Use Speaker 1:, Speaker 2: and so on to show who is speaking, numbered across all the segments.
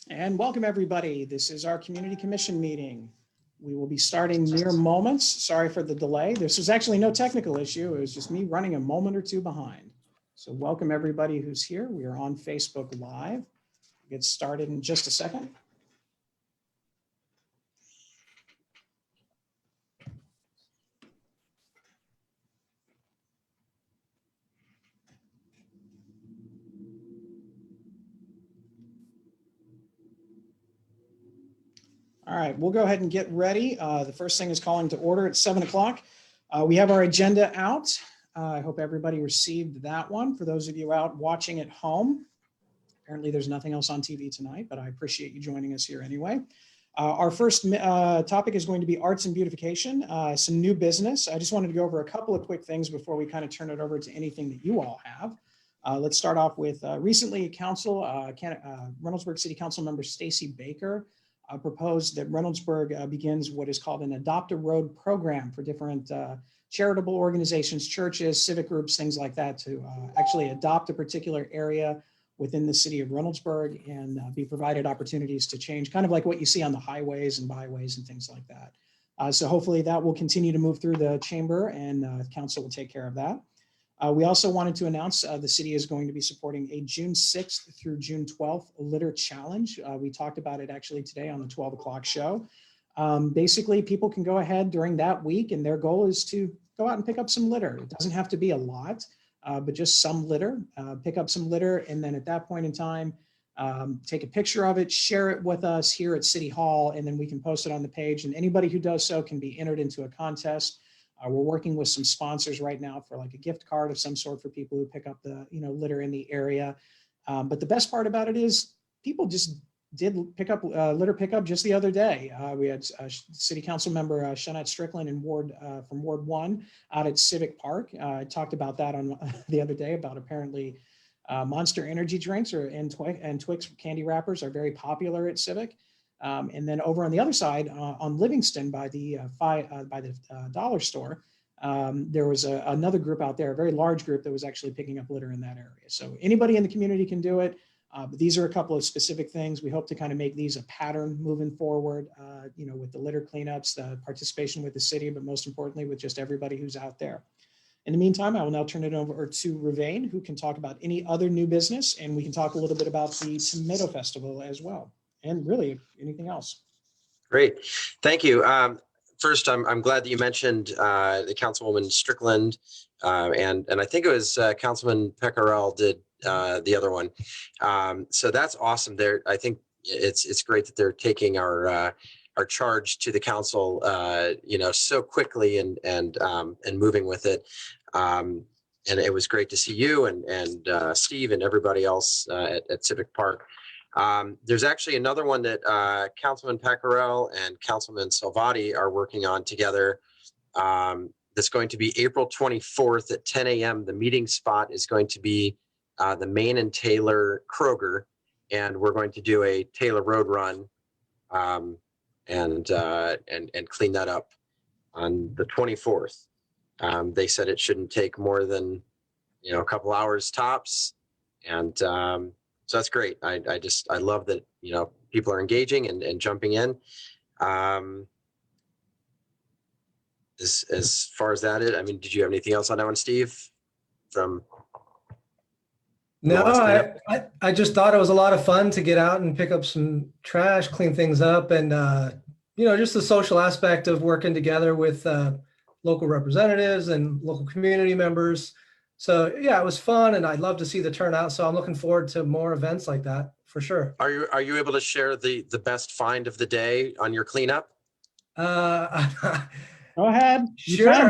Speaker 1: And welcome everybody. This is our Community Commission meeting. We will be starting mere moments. Sorry for the delay. This was actually no technical issue. It was just me running a moment or two behind. So welcome everybody who's here. We are on Facebook Live. We'll get started in just a second. All right, we'll go ahead and get ready. The first thing is calling to order at 7 o'clock. We have our agenda out. I hope everybody received that one. For those of you out watching at home, apparently there's nothing else on TV tonight, but I appreciate you joining us here anyway. Our first topic is going to be arts and beautification, some new business. I just wanted to go over a couple of quick things before we kind of turn it over to anything that you all have. Let's start off with recently Reynoldsburg City Council member Stacy Baker proposed that Reynoldsburg begins what is called an Adopt a Road program for different charitable organizations, churches, civic groups, things like that, to actually adopt a particular area within the city of Reynoldsburg and be provided opportunities to change, kind of like what you see on the highways and byways and things like that. So hopefully that will continue to move through the chamber and council will take care of that. We also wanted to announce the city is going to be supporting a June 6th through June 12th litter challenge. We talked about it actually today on the 12 o'clock show. Basically, people can go ahead during that week and their goal is to go out and pick up some litter. It doesn't have to be a lot, but just some litter, pick up some litter. And then at that point in time, take a picture of it, share it with us here at City Hall, and then we can post it on the page. And anybody who does so can be entered into a contest. We're working with some sponsors right now for like a gift card of some sort for people who pick up the litter in the area. But the best part about it is people just did pick up litter pickup just the other day. We had City Council member Shanette Strickland in from Ward 1 out at Civic Park. I talked about that on the other day about apparently Monster energy drinks and Twix candy wrappers are very popular at Civic. And then over on the other side, on Livingston by the dollar store, there was another group out there, a very large group that was actually picking up litter in that area. So anybody in the community can do it. But these are a couple of specific things. We hope to kind of make these a pattern moving forward, with the litter cleanups, the participation with the city, but most importantly, with just everybody who's out there. In the meantime, I will now turn it over to Ravain, who can talk about any other new business, and we can talk a little bit about the Tomato Festival as well. And really anything else.
Speaker 2: Great, thank you. First, I'm glad that you mentioned the Councilwoman Strickland, and I think it was Councilman Pecorel did the other one. So that's awesome. There, I think it's great that they're taking our charge to the council, so quickly and moving with it. And it was great to see you and Steve and everybody else at Civic Park. There's actually another one that Councilman Pecorel and Councilman Salvati are working on together. That's going to be April 24th at 10 a.m. The meeting spot is going to be the Main and Taylor Kroger, and we're going to do a Taylor Road run and clean that up on the 24th. They said it shouldn't take more than a couple hours tops, and so that's great. I love that, people are engaging and jumping in. As far as that is, I mean, did you have anything else on that one, Steve?
Speaker 3: No, I just thought it was a lot of fun to get out and pick up some trash, clean things up, and just the social aspect of working together with local representatives and local community members. So yeah, it was fun, and I'd love to see the turnout. So I'm looking forward to more events like that for sure.
Speaker 2: Are you able to share the best find of the day on your cleanup?
Speaker 1: Go ahead.
Speaker 3: Sure.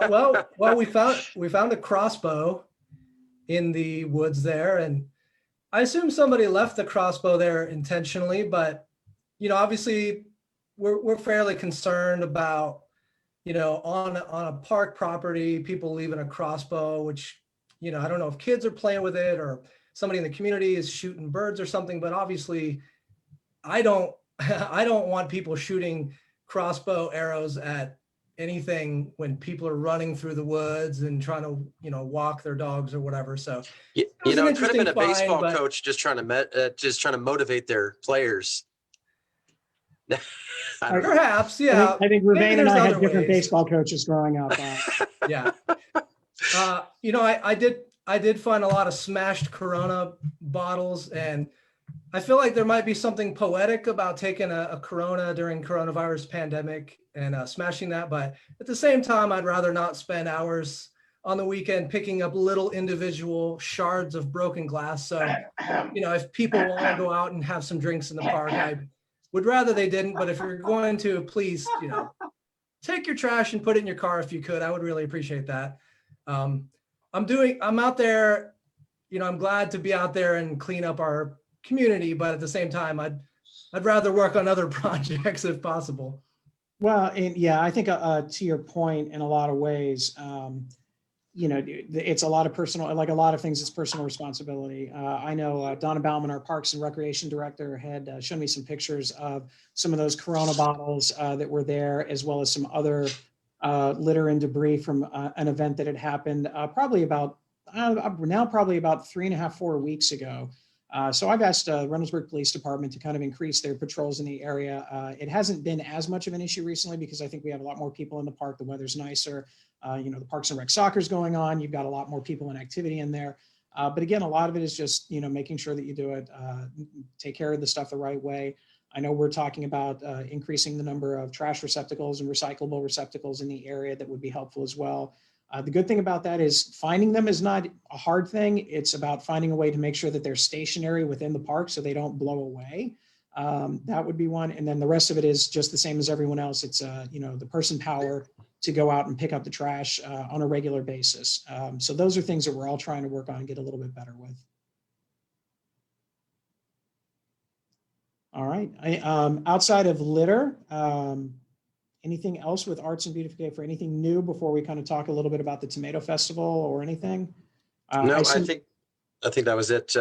Speaker 3: Well, we found a crossbow in the woods there, and I assume somebody left the crossbow there intentionally. But obviously, we're fairly concerned about on a park property, people leaving a crossbow, which, I don't know if kids are playing with it or somebody in the community is shooting birds or something, but obviously I don't want people shooting crossbow arrows at anything when people are running through the woods and trying to, walk their dogs or whatever. So
Speaker 2: You,
Speaker 3: it was
Speaker 2: you know,
Speaker 3: an
Speaker 2: it could have been a
Speaker 3: interesting find,
Speaker 2: baseball
Speaker 3: but
Speaker 2: coach just trying to motivate their players. I don't know.
Speaker 3: perhaps,
Speaker 1: I
Speaker 3: yeah,
Speaker 1: think
Speaker 3: maybe
Speaker 1: Ruvain and
Speaker 3: there's
Speaker 1: I had
Speaker 3: other
Speaker 1: different
Speaker 3: ways.
Speaker 1: baseball coaches growing up.
Speaker 3: Yeah. I did find a lot of smashed Corona bottles, and I feel like there might be something poetic about taking a Corona during coronavirus pandemic and smashing that. But at the same time, I'd rather not spend hours on the weekend picking up little individual shards of broken glass. So, if people want to go out and have some drinks in the park, I would rather they didn't. But if you're going to, please, take your trash and put it in your car if you could. I would really appreciate that. I'm out there, I'm glad to be out there and clean up our community, but at the same time, I'd rather work on other projects if possible.
Speaker 1: Well, and yeah, I think to your point, in a lot of ways, it's a lot of personal, like a lot of things, it's personal responsibility. I know Donna Bauman, our Parks and Recreation Director, had shown me some pictures of some of those Corona bottles that were there, as well as some other litter and debris from an event that had happened probably about 3.5, 4 weeks ago. So I've asked Reynoldsburg Police Department to kind of increase their patrols in the area. It hasn't been as much of an issue recently because I think we have a lot more people in the park. The weather's nicer. The Parks and Rec soccer's going on. You've got a lot more people and activity in there. But again, a lot of it is just, making sure that you do it, take care of the stuff the right way. I know we're talking about increasing the number of trash receptacles and recyclable receptacles in the area. That would be helpful as well. The good thing about that is finding them is not a hard thing. It's about finding a way to make sure that they're stationary within the park so they don't blow away. That would be one. And then the rest of it is just the same as everyone else. It's, the person power to go out and pick up the trash on a regular basis. So those are things that we're all trying to work on and get a little bit better with. All right. Outside of litter, anything else with Arts and Beautification for anything new before we kind of talk a little bit about the Tomato Festival or anything?
Speaker 2: No, I think that was it.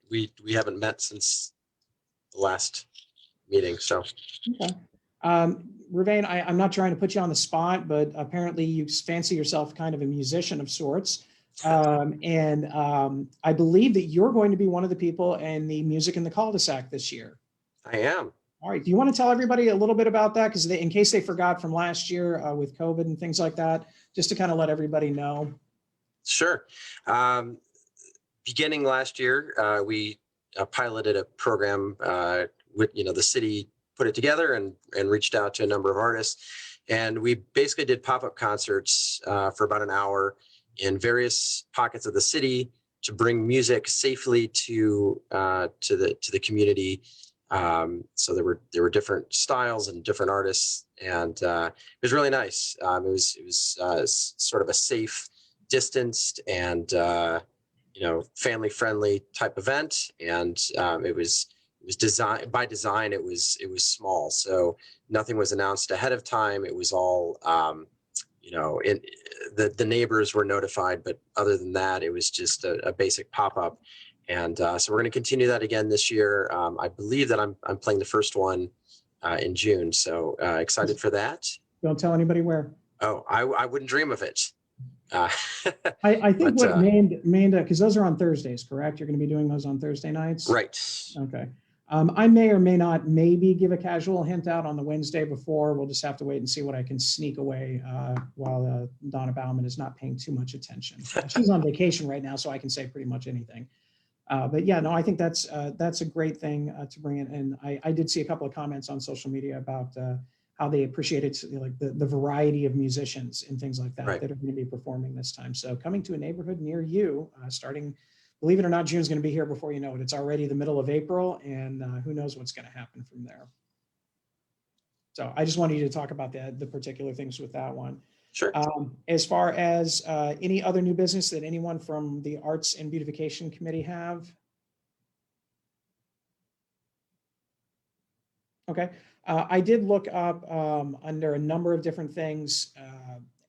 Speaker 2: We haven't met since the last meeting, so.
Speaker 1: Okay. Ruvain, I'm not trying to put you on the spot, but apparently you fancy yourself kind of a musician of sorts. I believe that you're going to be one of the people in the Music in the Cul-de-sac this year.
Speaker 2: I am.
Speaker 1: All right. Do you want to tell everybody a little bit about that? Because in case they forgot from last year with COVID and things like that, just to kind of let everybody know.
Speaker 2: Sure. Beginning last year, we piloted a program with, the city put it together and reached out to a number of artists. And we basically did pop-up concerts for about an hour in various pockets of the city to bring music safely to the community. So there were different styles and different artists, and it was really nice. It was sort of a safe, distanced, and family friendly type event. And it was designed by design. It was small, so nothing was announced ahead of time. It was all the neighbors were notified, but other than that, it was just a basic pop up. And so we're going to continue that again this year. I believe that I'm playing the first one in June. So excited for that.
Speaker 1: Don't tell anybody where.
Speaker 2: Oh, I wouldn't dream of it.
Speaker 1: I think what Manda, because those are on Thursdays, correct? You're going to be doing those on Thursday nights?
Speaker 2: Right.
Speaker 1: Okay. I may or may not maybe give a casual hint out on the Wednesday before. We'll just have to wait and see what I can sneak away while Donna Bauman is not paying too much attention. She's on vacation right now, so I can say pretty much anything. But yeah, no, I think that's a great thing to bring in. And I did see a couple of comments on social media about how they appreciated like the variety of musicians and things like that that are going to be performing this time. So coming to a neighborhood near you, starting, believe it or not, June's going to be here before you know it. It's already the middle of April, and who knows what's going to happen from there. So I just wanted you to talk about the particular things with that one.
Speaker 2: Sure.
Speaker 1: As far as any other new business that anyone from the Arts and Beautification Committee have? Okay. I did look up under a number of different things,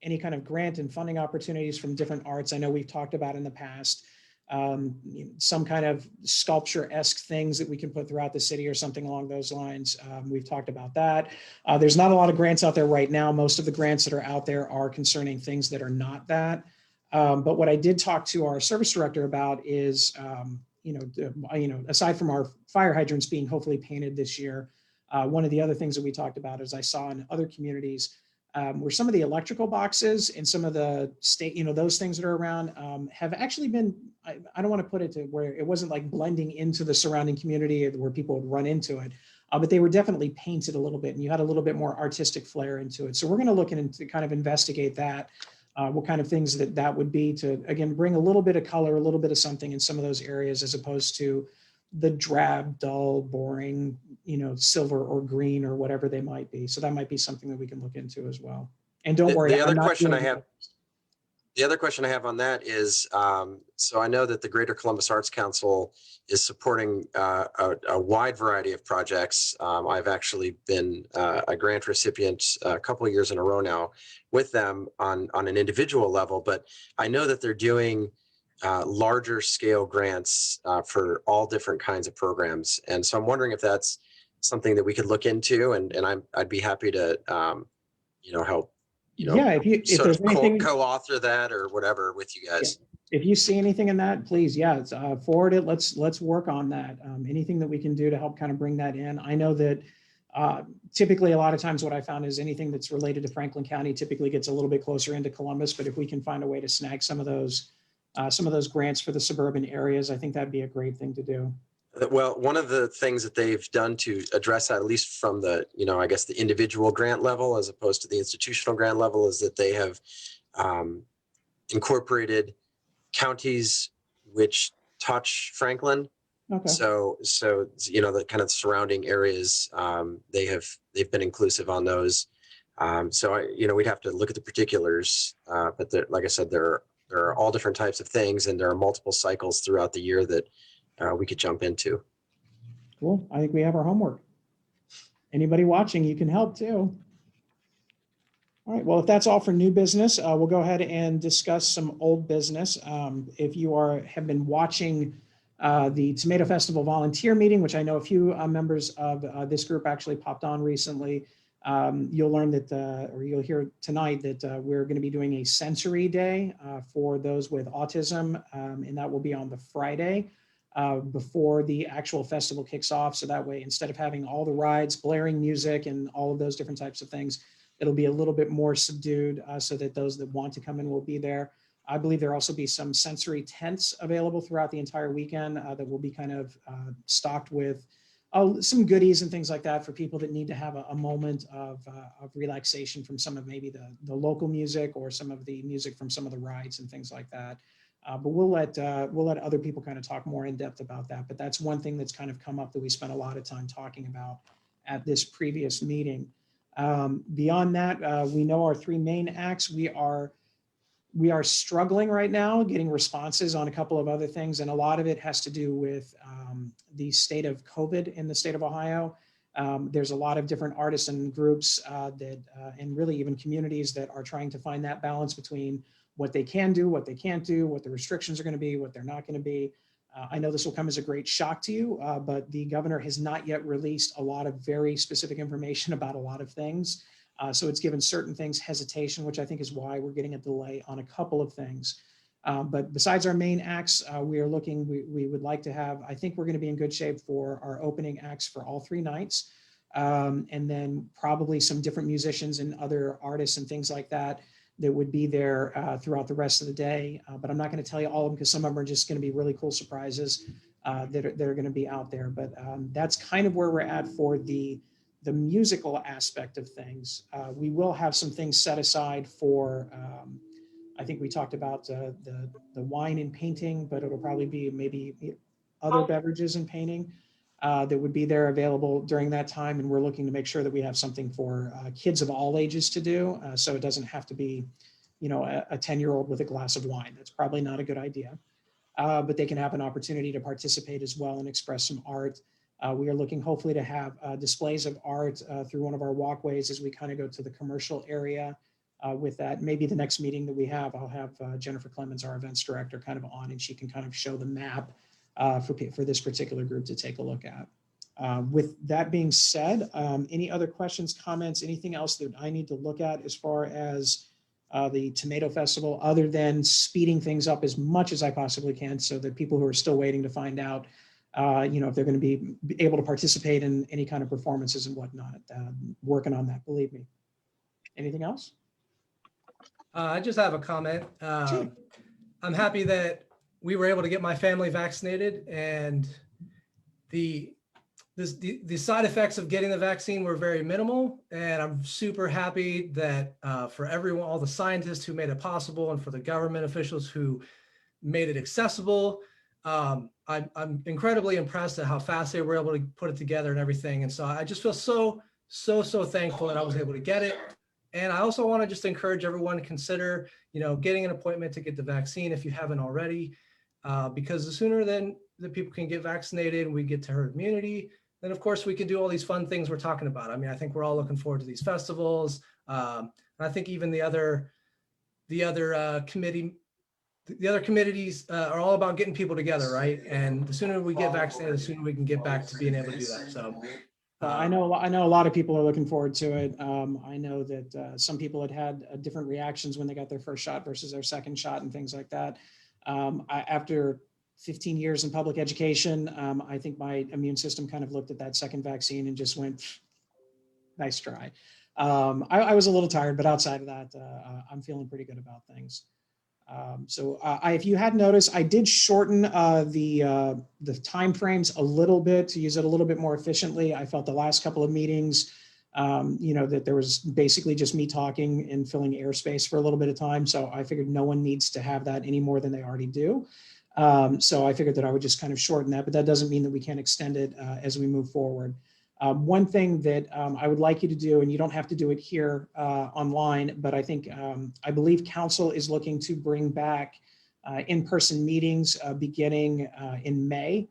Speaker 1: any kind of grant and funding opportunities from different arts. I know we've talked about in the past, some kind of sculpture-esque things that we can put throughout the city or something along those lines. We've talked about that. There's not a lot of grants out there right now. Most of the grants that are out there are concerning things that are not that. But what I did talk to our service director about is, aside from our fire hydrants being hopefully painted this year, one of the other things that we talked about is I saw in other communities where some of the electrical boxes and some of the state, those things that are around have actually been, I don't want to put it to where it wasn't like blending into the surrounding community where people would run into it, but they were definitely painted a little bit and you had a little bit more artistic flair into it. So we're going to look into kind of investigate that, what kind of things that would be to, again, bring a little bit of color, a little bit of something in some of those areas as opposed to the drab, dull, boring, silver or green or whatever they might be. So that might be something that we can look into as well. And don't worry.
Speaker 2: The other question I have on that is, so I know that the Greater Columbus Arts Council is supporting a wide variety of projects. I've actually been a grant recipient a couple of years in a row now with them on an individual level, but I know that they're doing larger scale grants for all different kinds of programs. And so I'm wondering if that's something that we could look into, and I'd be happy to, help,
Speaker 1: if there's anything
Speaker 2: co-author that or whatever with you guys.
Speaker 1: Yeah. If you see anything in that, please, forward it. Let's work on that. Anything that we can do to help kind of bring that in. I know that typically a lot of times what I found is anything that's related to Franklin County typically gets a little bit closer into Columbus, but if we can find a way to snag some of those grants for the suburban areas, I think that'd be a great thing to do.
Speaker 2: Well, one of the things that they've done to address that, at least from the, I guess the individual grant level as opposed to the institutional grant level, is that they have incorporated counties which touch Franklin.
Speaker 1: Okay.
Speaker 2: So the kind of surrounding areas, they've been inclusive on those. So we'd have to look at the particulars, but like I said, there are all different types of things, and there are multiple cycles throughout the year that we could jump into.
Speaker 1: Cool. I think we have our homework. Anybody watching, you can help too. All right. Well, if that's all for new business, we'll go ahead and discuss some old business. If you have been watching the Tomato Festival volunteer meeting, which I know a few members of this group actually popped on recently, you'll learn that, or you'll hear tonight that we're going to be doing a sensory day for those with autism, and that will be on the Friday before the actual festival kicks off. So that way, instead of having all the rides, blaring music, and all of those different types of things, it'll be a little bit more subdued so that those that want to come in will be there. I believe there'll also be some sensory tents available throughout the entire weekend that will be kind of stocked with some goodies and things like that for people that need to have a moment of relaxation from some of maybe the local music or some of the music from some of the rides and things like that. But we'll let other people kind of talk more in depth about that. But that's one thing that's kind of come up that we spent a lot of time talking about at this previous meeting. Beyond that, we know our three main acts. We are struggling right now getting responses on a couple of other things, and a lot of it has to do with the state of COVID in the state of Ohio. There's a lot of different artists and groups and really even communities that are trying to find that balance between what they can do, what they can't do, what the restrictions are going to be, what they're not going to be. I know this will come as a great shock to you, but the governor has not yet released a lot of very specific information about a lot of things. So it's given certain things hesitation, which I think is why we're getting a delay on a couple of things. But besides our main acts, we would like to have, I think we're going to be in good shape for our opening acts for all 3 nights. And then probably some different musicians and other artists and things like that would be there throughout the rest of the day. But I'm not going to tell you all of them because some of them are just going to be really cool surprises that are going to be out there. But that's kind of where we're at for the musical aspect of things. We will have some things set aside for, I think we talked about the wine and painting, but it'll probably be maybe other beverages and painting that would be there available during that time. And we're looking to make sure that we have something for kids of all ages to do. So it doesn't have to be, a 10-year-old with a glass of wine. That's probably not a good idea. But they can have an opportunity to participate as well and express some art. We are looking hopefully to have displays of art through one of our walkways as we kind of go to the commercial area with that. Maybe the next meeting that we have, I'll have Jennifer Clemens, our events director, kind of on, and she can kind of show the map for this particular group to take a look at. With that being said, any other questions, comments, anything else that I need to look at as far as the Tomato Festival, other than speeding things up as much as I possibly can so that people who are still waiting to find out, if they're going to be able to participate in any kind of performances and whatnot, working on that, believe me. Anything else?
Speaker 3: I just have a comment.
Speaker 1: Sure.
Speaker 3: I'm happy that we were able to get my family vaccinated, and the side effects of getting the vaccine were very minimal. And I'm super happy that for everyone, all the scientists who made it possible, and for the government officials who made it accessible. I'm incredibly impressed at how fast they were able to put it together and everything. And so I just feel so thankful that I was able to get it. And I also want to just encourage everyone to consider, getting an appointment to get the vaccine if you haven't already, because the sooner then the people can get vaccinated and we get to herd immunity, then of course we can do all these fun things we're talking about. I mean, I think we're all looking forward to these festivals. And I think even the other committees are all about getting people together, right? And the sooner we get vaccinated, the sooner we can get back to being able to do that. So.
Speaker 1: I know a lot of people are looking forward to it. I know that some people had different reactions when they got their first shot versus their second shot and things like that. After 15 years in public education, I think my immune system kind of looked at that second vaccine and just went, nice try. I was a little tired, but outside of that, I'm feeling pretty good about things. If you had noticed, I did shorten the time frames a little bit to use it a little bit more efficiently. I felt the last couple of meetings, that there was basically just me talking and filling airspace for a little bit of time. So I figured no one needs to have that any more than they already do. So I figured that I would just kind of shorten that, but that doesn't mean that we can't extend it as we move forward. One thing that I would like you to do, and you don't have to do it here online, but I think, I believe council is looking to bring back in-person meetings beginning in May.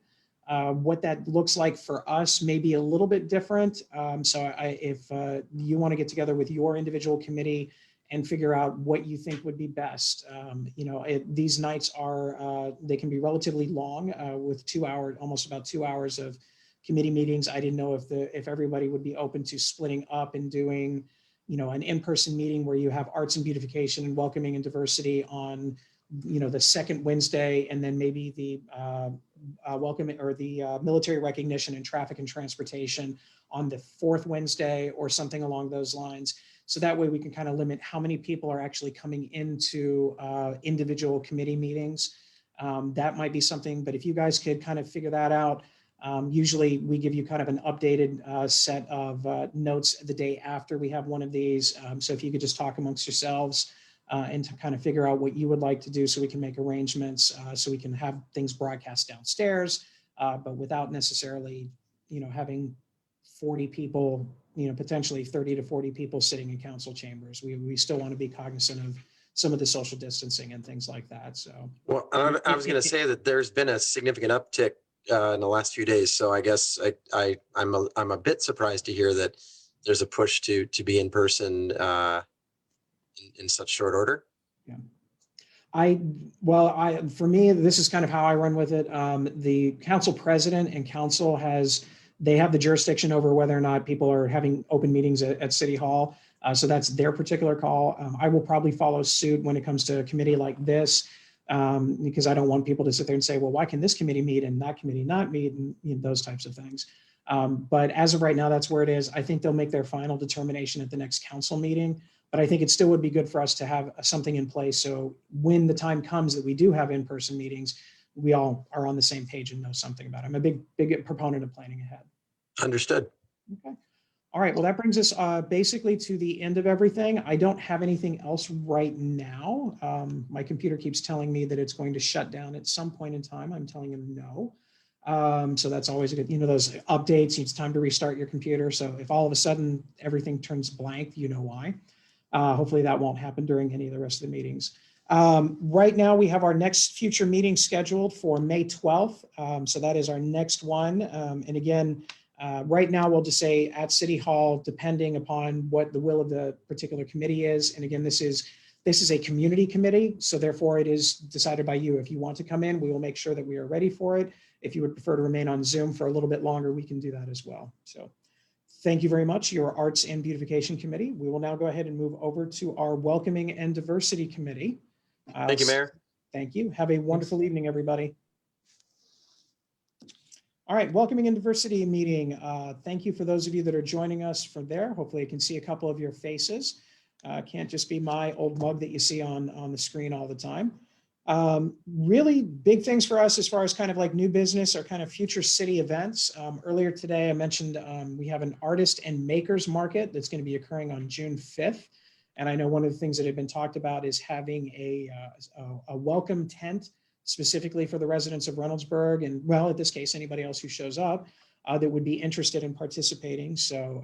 Speaker 1: What that looks like for us may be a little bit different. If you want to get together with your individual committee and figure out what you think would be best. These nights they can be relatively long with almost about 2 hours of committee meetings. I didn't know if everybody would be open to splitting up and doing, an in-person meeting where you have arts and beautification and welcoming and diversity on, the second Wednesday, and then maybe the welcome or the military recognition and traffic and transportation on the fourth Wednesday or something along those lines. So that way we can kind of limit how many people are actually coming into individual committee meetings. That might be something, but if you guys could kind of figure that out. Usually we give you kind of an updated set of notes the day after we have one of these. So if you could just talk amongst yourselves and to kind of figure out what you would like to do so we can make arrangements so we can have things broadcast downstairs, but without necessarily, having 40 people, potentially 30 to 40 people sitting in council chambers. We still want to be cognizant of some of the social distancing and things like that. So,
Speaker 2: well, I was going to say that there's been a significant uptick in the last few days. So I guess I'm a bit surprised to hear that there's a push to be in person in such short order.
Speaker 1: Yeah. For me, this is kind of how I run with it. The council president and council they have the jurisdiction over whether or not people are having open meetings at City Hall. So that's their particular call. I will probably follow suit when it comes to a committee like this. Because I don't want people to sit there and say, well, why can this committee meet and that committee not meet, and those types of things. But as of right now, that's where it is. I think they'll make their final determination at the next council meeting, but I think it still would be good for us to have something in place. So when the time comes that we do have in-person meetings, we all are on the same page and know something about it. I'm a big proponent of planning ahead.
Speaker 2: Understood.
Speaker 1: Okay. All right, well, that brings us basically to the end of everything. I don't have anything else right now. My computer keeps telling me that it's going to shut down at some point in time. I'm telling him no. So that's always a good, those updates, it's time to restart your computer. So if all of a sudden everything turns blank, you know why. Hopefully that won't happen during any of the rest of the meetings. Right now we have our next future meeting scheduled for May 12th. So that is our next one. And again, Right now, we'll just say at City Hall, depending upon what the will of the particular committee is. And again, this is a community committee, so therefore it is decided by you. If you want to come in, we will make sure that we are ready for it. If you would prefer to remain on Zoom for a little bit longer, we can do that as well. So thank you very much, your Arts and Beautification Committee. We will now go ahead and move over to our Welcoming and Diversity Committee.
Speaker 2: Thank you, Mayor.
Speaker 1: Thank you. Have a wonderful evening, everybody. All right, Welcoming and Diversity meeting. Thank you for those of you that are joining us from there. Hopefully I can see a couple of your faces. Can't just be my old mug that you see on the screen all the time. Really big things for us as far as kind of like new business or kind of future city events. Earlier today, I mentioned we have an artist and makers market that's going to be occurring on June 5th. And I know one of the things that had been talked about is having a welcome tent specifically for the residents of Reynoldsburg, and well, in this case, anybody else who shows up that would be interested in participating. So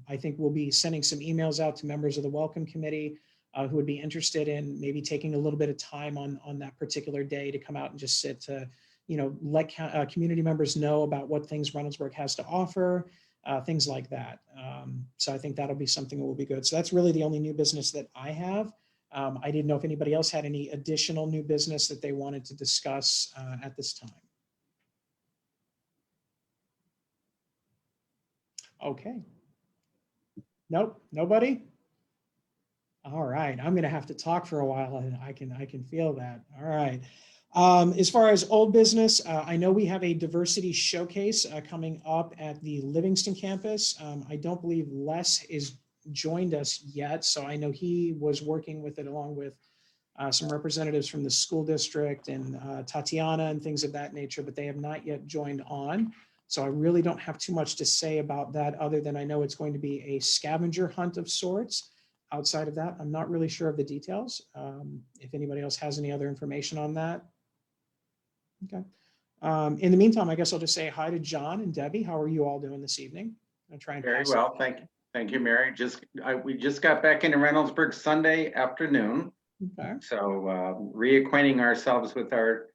Speaker 1: I think we'll be sending some emails out to members of the Welcome Committee who would be interested in maybe taking a little bit of time on that particular day to come out and just sit to, let community members know about what things Reynoldsburg has to offer, things like that. So I think that'll be something that will be good. So that's really the only new business that I have. I didn't know if anybody else had any additional new business that they wanted to discuss at this time. Okay. Nope, nobody? All right, I'm gonna have to talk for a while and I can feel that. All right. As far as old business, I know we have a diversity showcase coming up at the Livingston campus. I don't believe Les is joined us yet, so I know he was working with it along with some representatives from the school district and Tatiana and things of that nature, but they have not yet joined on. So I really don't have too much to say about that other than I know it's going to be a scavenger hunt of sorts. Outside of that, I'm not really sure of the details. If anybody else has any other information on that. Okay. In the meantime, I guess I'll just say hi to John and Debbie. How are you all doing this evening? I'm trying to
Speaker 4: very well, thank you. Thank you, Mary. We just got back into Reynoldsburg Sunday afternoon.
Speaker 1: Okay.
Speaker 4: So reacquainting ourselves with our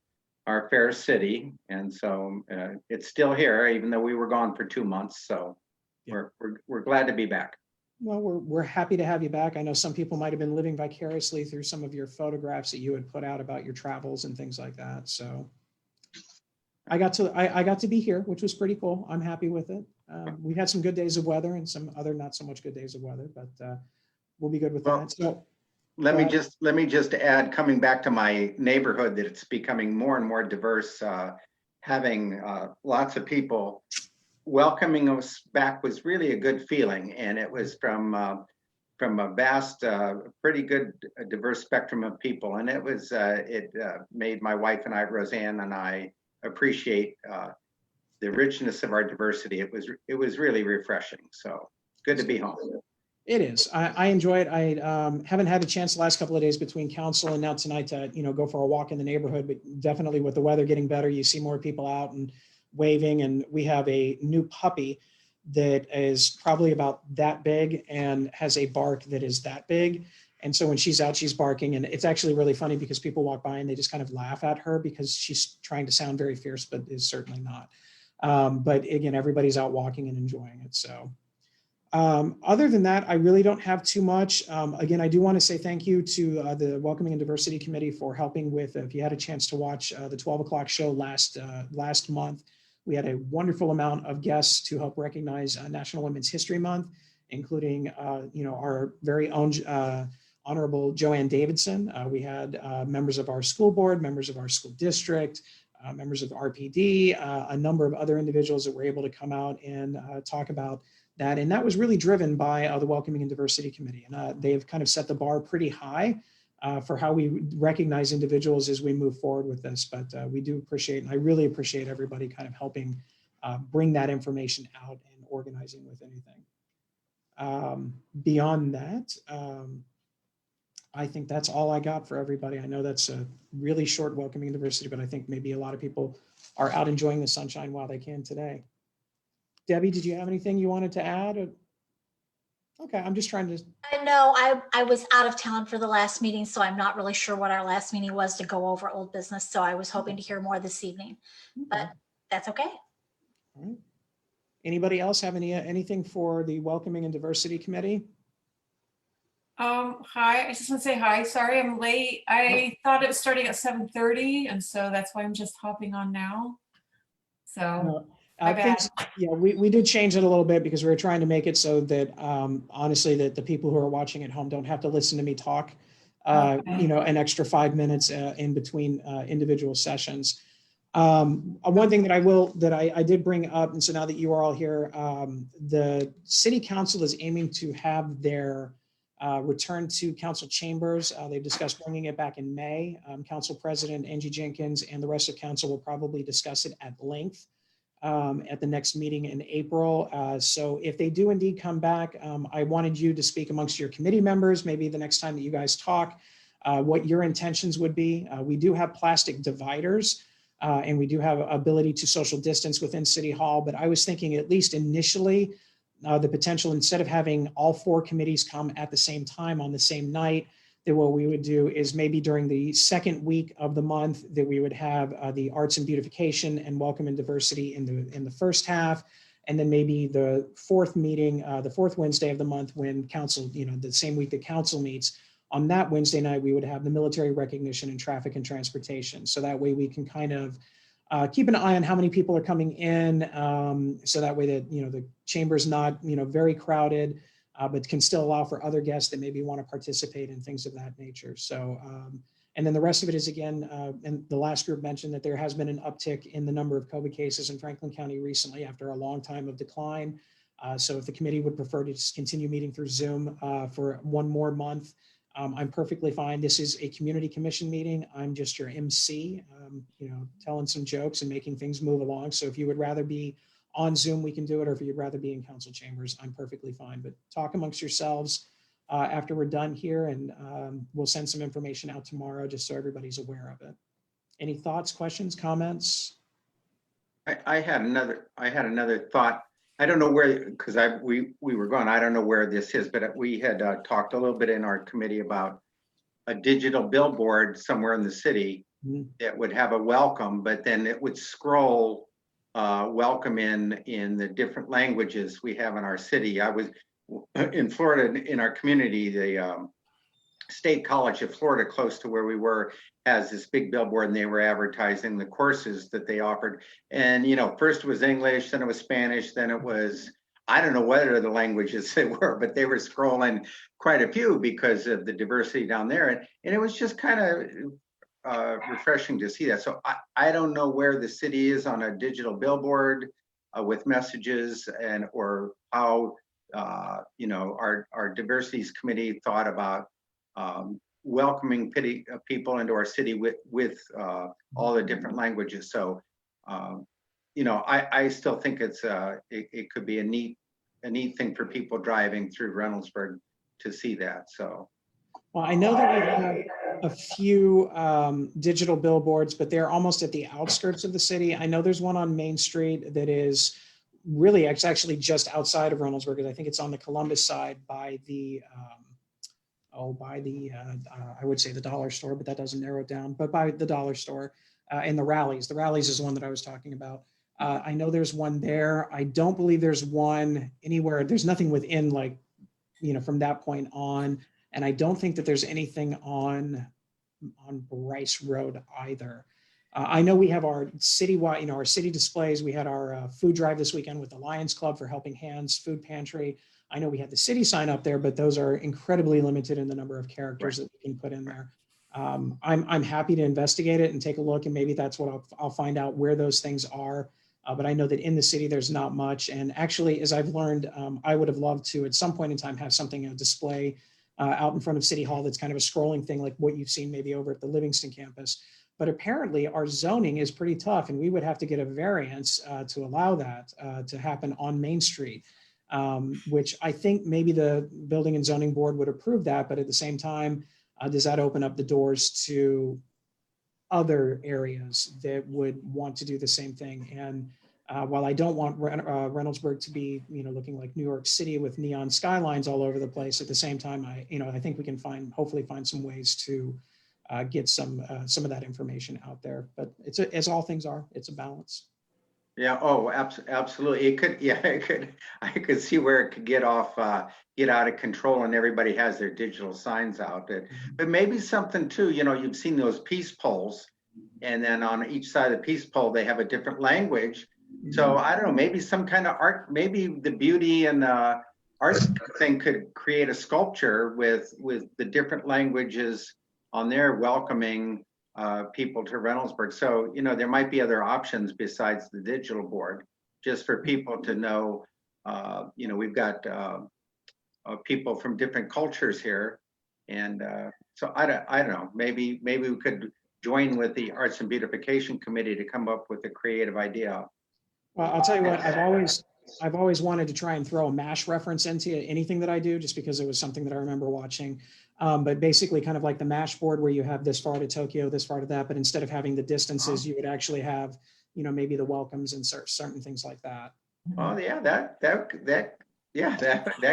Speaker 4: fair city. And so it's still here, even though we were gone for 2 months. So yeah. we're glad to be back.
Speaker 1: Well, we're happy to have you back. I know some people might have been living vicariously through some of your photographs that you had put out about your travels and things like that. So I got to be here, which was pretty cool. I'm happy with it. We had some good days of weather and some other not so much good days of weather, but we'll be good with that. So
Speaker 4: let me just add, coming back to my neighborhood, that it's becoming more and more diverse. Having lots of people welcoming us back was really a good feeling, and it was from a vast, pretty good, diverse spectrum of people, and it was it made my wife and I, Roseanne and I, appreciate the richness of our diversity. It was really refreshing. So good to be home.
Speaker 1: It is. I enjoy it. I haven't had a chance the last couple of days between council and now tonight to go for a walk in the neighborhood, but definitely with the weather getting better, you see more people out and waving. And we have a new puppy that is probably about that big and has a bark that is that big. And so when she's out, she's barking, and it's actually really funny because people walk by and they just kind of laugh at her because she's trying to sound very fierce, but is certainly not. But again, everybody's out walking and enjoying it. So other than that, I really don't have too much. Again, I do want to say thank you to the Welcoming and Diversity Committee for helping with, if you had a chance to watch the 12 o'clock show last month, we had a wonderful amount of guests to help recognize National Women's History Month, including, our very own Honorable Joanne Davidson. We had members of our school board, members of our school district, members of the RPD, a number of other individuals that were able to come out and talk about that. And that was really driven by the Welcoming and Diversity Committee. And they've kind of set the bar pretty high for how we recognize individuals as we move forward with this. But we do appreciate, and I really appreciate everybody kind of helping bring that information out and organizing with anything. Beyond that, I think that's all I got for everybody. I know that's a really short Welcoming and Diversity, but I think maybe a lot of people are out enjoying the sunshine while they can today. Debbie, did you have anything you wanted to add? Okay, I'm just trying to.
Speaker 5: I know I was out of town for the last meeting, so I'm not really sure what our last meeting was to go over old business. So I was hoping to hear more this evening, but that's okay.
Speaker 1: All right. Anybody else have anything for the Welcoming and Diversity Committee?
Speaker 6: Hi, I just want to say hi. Sorry, I'm late. I thought it was starting at 7:30, and so that's why I'm just hopping on now. So,
Speaker 1: No,
Speaker 6: my bad.
Speaker 1: yeah, we did change it a little bit because we were trying to make it so that honestly, that the people who are watching at home don't have to listen to me talk,
Speaker 6: Okay.
Speaker 1: an extra 5 minutes in between individual sessions. One thing that I did bring up, and so now that you are all here, the city council is aiming to have their return to council chambers. They've discussed bringing it back in May. Council President Angie Jenkins and the rest of council will probably discuss it at length at the next meeting in April. So if they do indeed come back, I wanted you to speak amongst your committee members, maybe the next time that you guys talk, what your intentions would be. We do have plastic dividers. And we do have ability to social distance within City Hall, but I was thinking at least initially, the potential, instead of having all 4 committees come at the same time on the same night, that what we would do is maybe during the second week of the month that we would have the Arts and Beautification and Welcome and Diversity in the first half, and then maybe the 4th meeting, the 4th Wednesday of the month when council, the same week that council meets. On that Wednesday night, we would have the military recognition and traffic and transportation. So that way we can kind of keep an eye on how many people are coming in. So that way that, the chamber's not, very crowded, but can still allow for other guests that maybe want to participate in things of that nature. So, and then the rest of it is, again, and the last group mentioned that there has been an uptick in the number of COVID cases in Franklin County recently after a long time of decline. So if the committee would prefer to just continue meeting through Zoom for one more month, I'm perfectly fine. This is a community commission meeting. I'm just your MC, telling some jokes and making things move along. So if you would rather be on Zoom, we can do it. Or if you'd rather be in council chambers, I'm perfectly fine. But talk amongst yourselves after we're done here, and we'll send some information out tomorrow just so everybody's aware of it. Any thoughts, questions, comments?
Speaker 4: I had another thought. I don't know where, because we were gone. I don't know where this is, but we had talked a little bit in our committee about a digital billboard somewhere in the city that would have a welcome, but then it would scroll welcome in the different languages we have in our city. I was in Florida, in our community, the State College of Florida, close to where we were, has this big billboard, and they were advertising the courses that they offered. And, first it was English, then it was Spanish, then it was, I don't know what other languages they were, but they were scrolling quite a few because of the diversity down there. And it was just kind of refreshing to see that. So I don't know where the city is on a digital billboard with messages, and or how, our diversities committee thought about welcoming people into our city with all the different languages. So, I still think it could be a neat thing for people driving through Reynoldsburg to see that. So,
Speaker 1: well, I know that we have a few digital billboards, but they're almost at the outskirts of the city. I know there's one on Main Street that is really, it's actually just outside of Reynoldsburg. I think it's on the Columbus side by the I would say the dollar store, but that doesn't narrow it down, but by the dollar store and the Rallies. The Rallies is one that I was talking about. I know there's one there. I don't believe there's one anywhere. There's nothing within from that point on. And I don't think that there's anything on Bryce Road either. I know we have our citywide, our city displays. We had our food drive this weekend with the Lions Club for Helping Hands Food Pantry. I know we had the city sign up there, but those are incredibly limited in the number of characters that we can put in there. I'm happy to investigate it and take a look, and maybe that's what I'll find out where those things are. But I know that in the city, there's not much. And actually, as I've learned, I would have loved to at some point in time have something, a display out in front of City Hall that's kind of a scrolling thing like what you've seen maybe over at the Livingston campus. But apparently our zoning is pretty tough, and we would have to get a variance to allow that to happen on Main Street, which I think maybe the Building and Zoning Board would approve that. But at the same time, does that open up the doors to other areas that would want to do the same thing? And while I don't want Reynoldsburg to be, looking like New York City with neon skylines all over the place, at the same time, I think we can hopefully find some ways to get some of that information out there. But it's as all things are, it's a balance.
Speaker 4: Yeah, oh, absolutely. It could, yeah, I could see where it could get out of control and everybody has their digital signs out. But maybe something too, you've seen those peace poles, and then on each side of the peace pole, they have a different language. So I don't know, maybe some kind of art, maybe the beauty and art thing could create a sculpture with the different languages on there welcoming people to Reynoldsburg. So, there might be other options besides the digital board, just for people to know, we've got people from different cultures here. And so I don't know, maybe we could join with the Arts and Beautification Committee to come up with a creative idea.
Speaker 1: Well, I'll tell you what, I've always wanted to try and throw a MASH reference into anything that I do, just because it was something that I remember watching. But basically kind of like the MASH board where you have this far to Tokyo, this far to that, but instead of having the distances, you would actually have, maybe the welcomes and certain things like that.
Speaker 4: Oh, yeah, that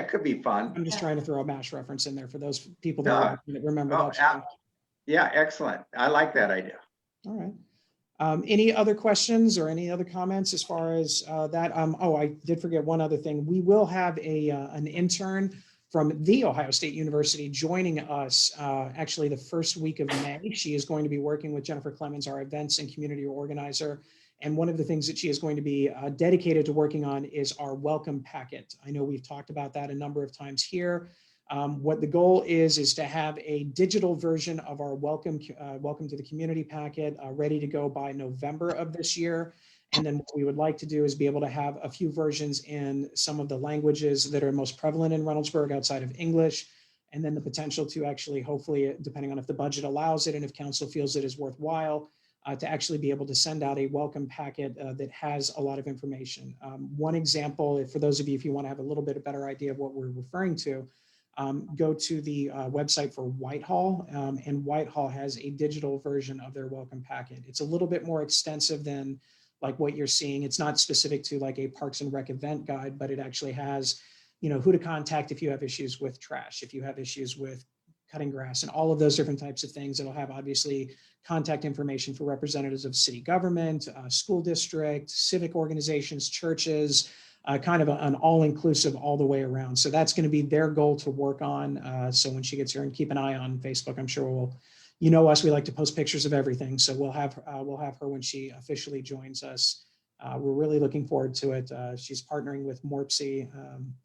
Speaker 4: could be fun.
Speaker 1: I'm just trying to throw a MASH reference in there for those people
Speaker 4: No,
Speaker 1: that remember
Speaker 4: Oh,
Speaker 1: that show.
Speaker 4: yeah, excellent. I like that idea.
Speaker 1: All right. Any other questions or any other comments as far as that? Oh, I did forget one other thing. We will have an intern from The Ohio State University joining us actually the first week of May. She is going to be working with Jennifer Clemens, our events and community organizer. And one of the things that she is going to be dedicated to working on is our welcome packet. I know we've talked about that a number of times here. What the goal is to have a digital version of our welcome to the community packet ready to go by November of this year. And then what we would like to do is be able to have a few versions in some of the languages that are most prevalent in Reynoldsburg outside of English. And then the potential to actually, hopefully, depending on if the budget allows it and if council feels it is worthwhile, to actually be able to send out a welcome packet that has a lot of information. One example, for those of you, if you want to have a little bit of better idea of what we're referring to, go to the website for Whitehall, and Whitehall has a digital version of their welcome packet. It's a little bit more extensive than like what you're seeing. It's not specific to like a Parks and Rec event guide, but it actually has, who to contact if you have issues with trash, if you have issues with cutting grass, and all of those different types of things. It'll have obviously contact information for representatives of city government, school district, civic organizations, churches, kind of an all-inclusive all the way around. So that's going to be their goal to work on. So when she gets here, and keep an eye on Facebook, I'm sure us, we like to post pictures of everything. So we'll have her when she officially joins us. We're really looking forward to it. She's partnering with MORPC,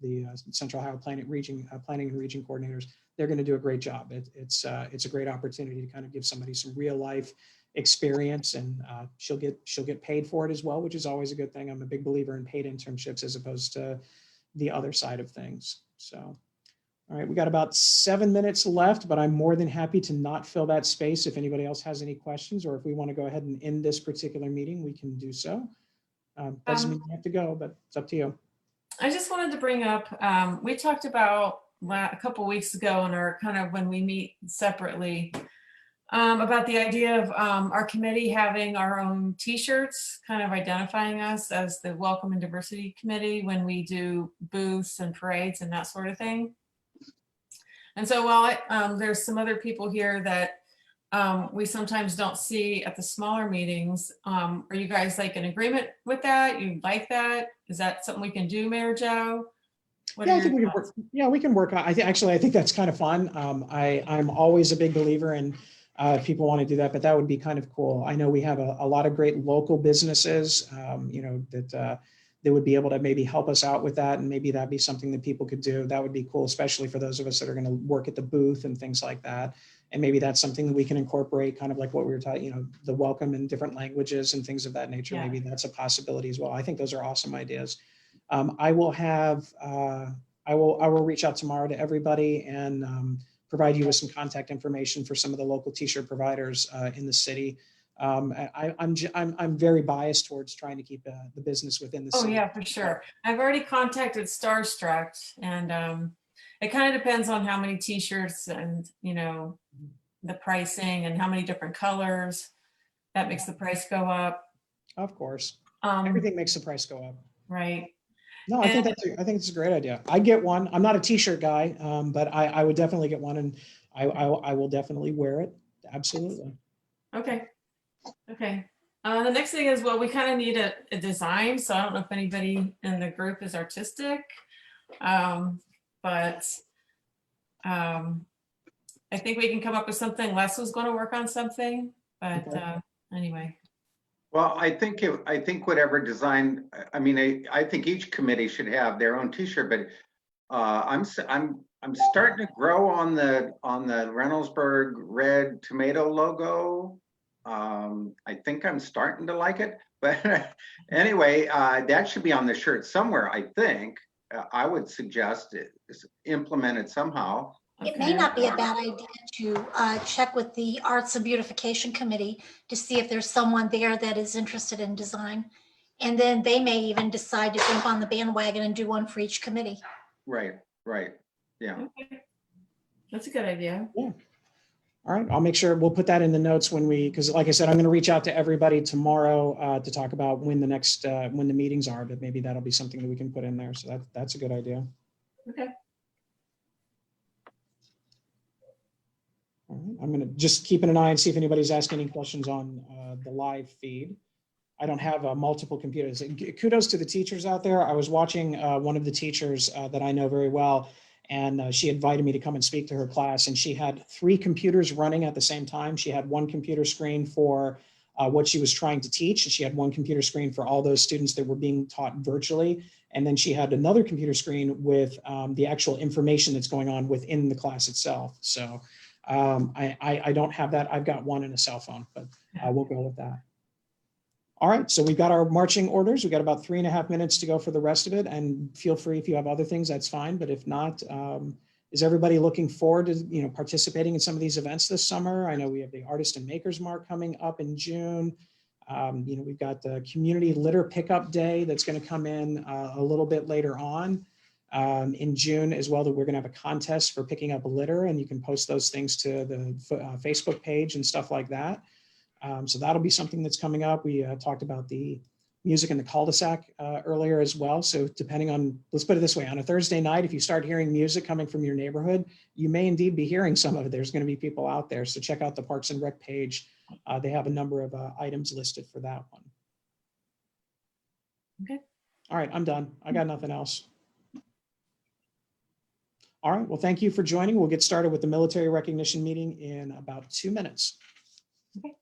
Speaker 1: the Central Ohio Planning and Region coordinators. They're going to do a great job. It's a great opportunity to kind of give somebody some real life experience, and she'll get paid for it as well, which is always a good thing. I'm a big believer in paid internships as opposed to the other side of things. So, all right, we got about 7 minutes left, but I'm more than happy to not fill that space. If anybody else has any questions, or if we want to go ahead and end this particular meeting, we can do so. Doesn't mean you have to go, but it's up to you.
Speaker 6: I just wanted to bring up, we talked about a couple weeks ago in our kind of when we meet separately, about the idea of our committee having our own t-shirts, kind of identifying us as the Welcome and Diversity Committee when we do booths and parades and that sort of thing. And so while there's some other people here that we sometimes don't see at the smaller meetings, are you guys like in agreement with that? You like that? Is that something we can do, Mayor Joe?
Speaker 1: Yeah, I think we can work. Yeah, we can work on. I think that's kind of fun. I'm always a big believer in if people want to do that, but that would be kind of cool. I know we have a lot of great local businesses, that would be able to maybe help us out with that, and maybe that'd be something that people could do. That would be cool, especially for those of us that are going to work at the booth and things like that. And maybe that's something that we can incorporate, kind of like what we were talking, the welcome in different languages and things of that nature. Yeah. Maybe that's a possibility as well. I think those are awesome ideas. I will reach out tomorrow to everybody and provide you with some contact information for some of the local t-shirt providers in the city. I'm very biased towards trying to keep the business within the city.
Speaker 6: Oh yeah, for sure. I've already contacted Starstruck, and it kind of depends on how many t-shirts and the pricing and how many different colors. That makes the price go up.
Speaker 1: Of course, everything makes the price go up.
Speaker 6: Right.
Speaker 1: No, I think it's a great idea. I get one. I'm not a t-shirt guy, but I would definitely get one, and I will definitely wear it. Absolutely.
Speaker 6: Okay. The next thing is, well, we kind of need a design. So I don't know if anybody in the group is artistic, but I think we can come up with something. Les was going to work on something, but anyway.
Speaker 4: Well, I think whatever design, I mean, I think each committee should have their own T-shirt, but I'm starting to grow on the Reynoldsburg red tomato logo. I think I'm starting to like it, but anyway, that should be on the shirt somewhere. I think I would suggest it is implemented somehow.
Speaker 5: It may not be a bad idea to check with the Arts and Beautification Committee to see if there's someone there that is interested in design. And then they may even decide to jump on the bandwagon and do one for each committee.
Speaker 4: Right, yeah.
Speaker 6: Okay. That's a good idea.
Speaker 1: Yeah. All right, I'll make sure we'll put that in the notes when because like I said, I'm going to reach out to everybody tomorrow to talk about when the next, when the meetings are, but maybe that'll be something that we can put in there. So that's a good idea.
Speaker 6: Okay.
Speaker 1: All right, I'm going to just keep an eye and see if anybody's asking any questions on the live feed. I don't have multiple computers. Kudos to the teachers out there. I was watching one of the teachers that I know very well, and she invited me to come and speak to her class, and she had 3 computers running at the same time. She had one computer screen for what she was trying to teach, and she had one computer screen for all those students that were being taught virtually. And then she had another computer screen with the actual information that's going on within the class itself. So I don't have that. I've got one in a cell phone, but we'll go with that. All right, so we've got our marching orders. We've got about 3.5 minutes to go for the rest of it. And feel free if you have other things, that's fine. But if not, is everybody looking forward to participating in some of these events this summer? I know we have the Artist and Makers Mark coming up in June. We've got the Community Litter Pickup Day that's going to come in a little bit later on in June as well. That we're going to have a contest for picking up a litter, and you can post those things to the Facebook page and stuff like that. So that'll be something that's coming up. We talked about the music in the cul-de-sac earlier as well. So depending on, let's put it this way, on a Thursday night, if you start hearing music coming from your neighborhood, you may indeed be hearing some of it. There's going to be people out there. So check out the Parks and Rec page. They have a number of items listed for that one.
Speaker 6: Okay.
Speaker 1: All right, I'm done. I got nothing else. All right, well, thank you for joining. We'll get started with the military recognition meeting in about 2 minutes.
Speaker 6: Okay.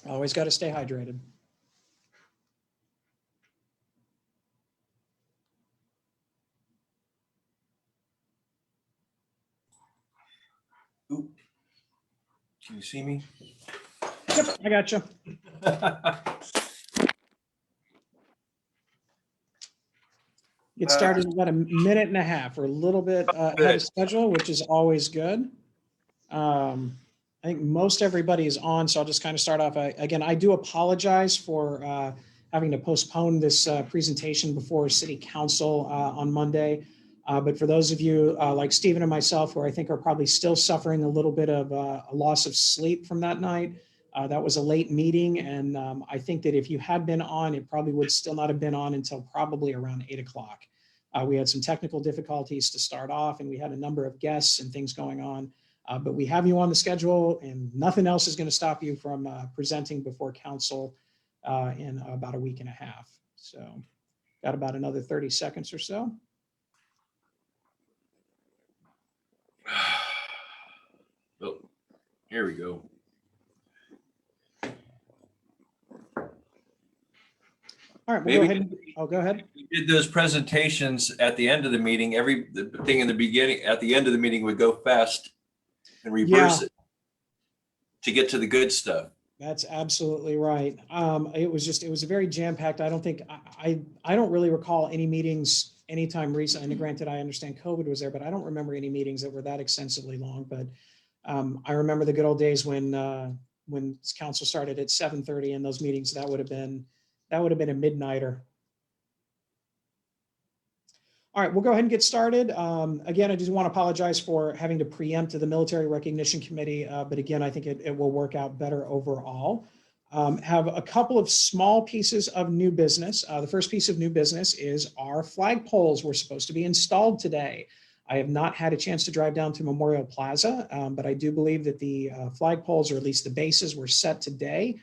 Speaker 1: Always got to stay hydrated.
Speaker 7: Oop. Can you see me?
Speaker 1: Yep, I got you. Get started in about 1.5 minutes. We're a little bit ahead of schedule, which is always good. I think most everybody is on, so I'll just kind of start off. Again, I do apologize for having to postpone this presentation before City Council on Monday. But for those of you like Stephen and myself, who I think are probably still suffering a little bit of a loss of sleep from that night, that was a late meeting. And I think that if you had been on, it probably would still not have been on until probably around 8 o'clock. We had some technical difficulties to start off, and we had a number of guests and things going on. But we have you on the schedule, and nothing else is going to stop you from presenting before council in about 1.5 weeks. So got about another 30 seconds or so.
Speaker 7: Oh, here we go.
Speaker 1: All right, we'll go ahead. Oh, go ahead.
Speaker 7: We did those presentations at the end of the meeting. The thing in the beginning, at the end of the meeting would go fast and reverse it to get to the good stuff.
Speaker 1: That's absolutely right. It was a very jam-packed. I don't think, I don't really recall any meetings anytime recently. And granted, I understand COVID was there, but I don't remember any meetings that were that extensively long. But I remember the good old days when council started at 7:30, and those meetings, that would have been a midnighter. All right, we'll go ahead and get started. Again, I just want to apologize for having to preempt the Military Recognition Committee, but again, I think it will work out better overall. Have a couple of small pieces of new business. The first piece of new business is our flagpoles were supposed to be installed today. I have not had a chance to drive down to Memorial Plaza, but I do believe that the flagpoles, or at least the bases, were set today.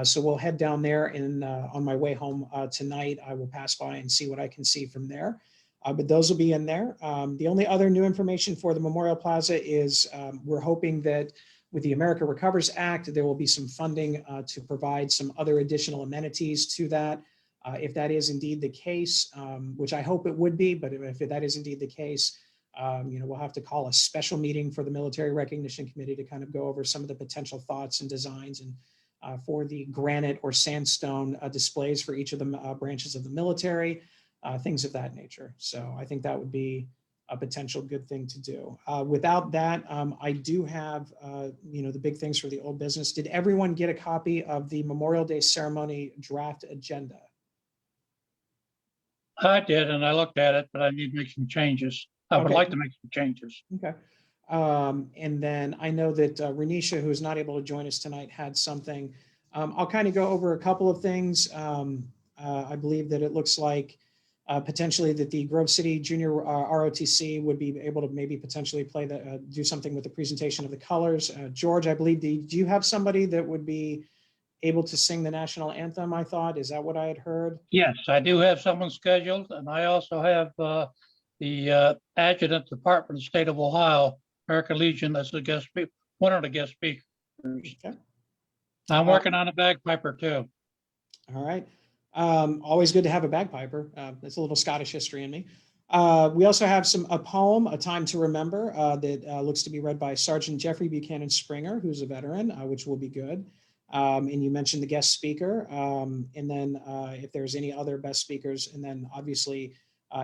Speaker 1: So we'll head down there, and on my way home tonight, I will pass by and see what I can see from there. But those will be in there. The only other new information for the Memorial Plaza is we're hoping that with the America Recovers Act, there will be some funding to provide some other additional amenities to that. If that is indeed the case, which I hope it would be, but if that is indeed the case, we'll have to call a special meeting for the Military Recognition Committee to kind of go over some of the potential thoughts and designs and for the granite or sandstone displays for each of the branches of the military. Things of that nature. So I think that would be a potential good thing to do. Without that, I do have, the big things for the old business. Did everyone get a copy of the Memorial Day ceremony draft agenda?
Speaker 8: I did, and I looked at it, but I need to make some changes. I would
Speaker 1: Okay.
Speaker 8: like to make some changes.
Speaker 1: Okay. And then I know that Renisha, who is not able to join us tonight, had something. I'll kind of go over a couple of things. I believe that it looks like potentially that the Grove City Junior ROTC would be able to maybe potentially play do something with the presentation of the colors. George, I believe, do you have somebody that would be able to sing the national anthem, I thought? Is that what I had heard?
Speaker 8: Yes, I do have someone scheduled, and I also have the adjutant department of the state of Ohio, American Legion, as one of the guest speakers.
Speaker 1: Okay.
Speaker 8: I'm working on a bagpiper too.
Speaker 1: All right. Always good to have a bagpiper. That's a little Scottish history in me. We also have a poem, A Time to Remember, that looks to be read by Sergeant Jeffrey Buchanan Springer, who's a veteran, which will be good. And you mentioned the guest speaker. And then if there's any other best speakers, and then obviously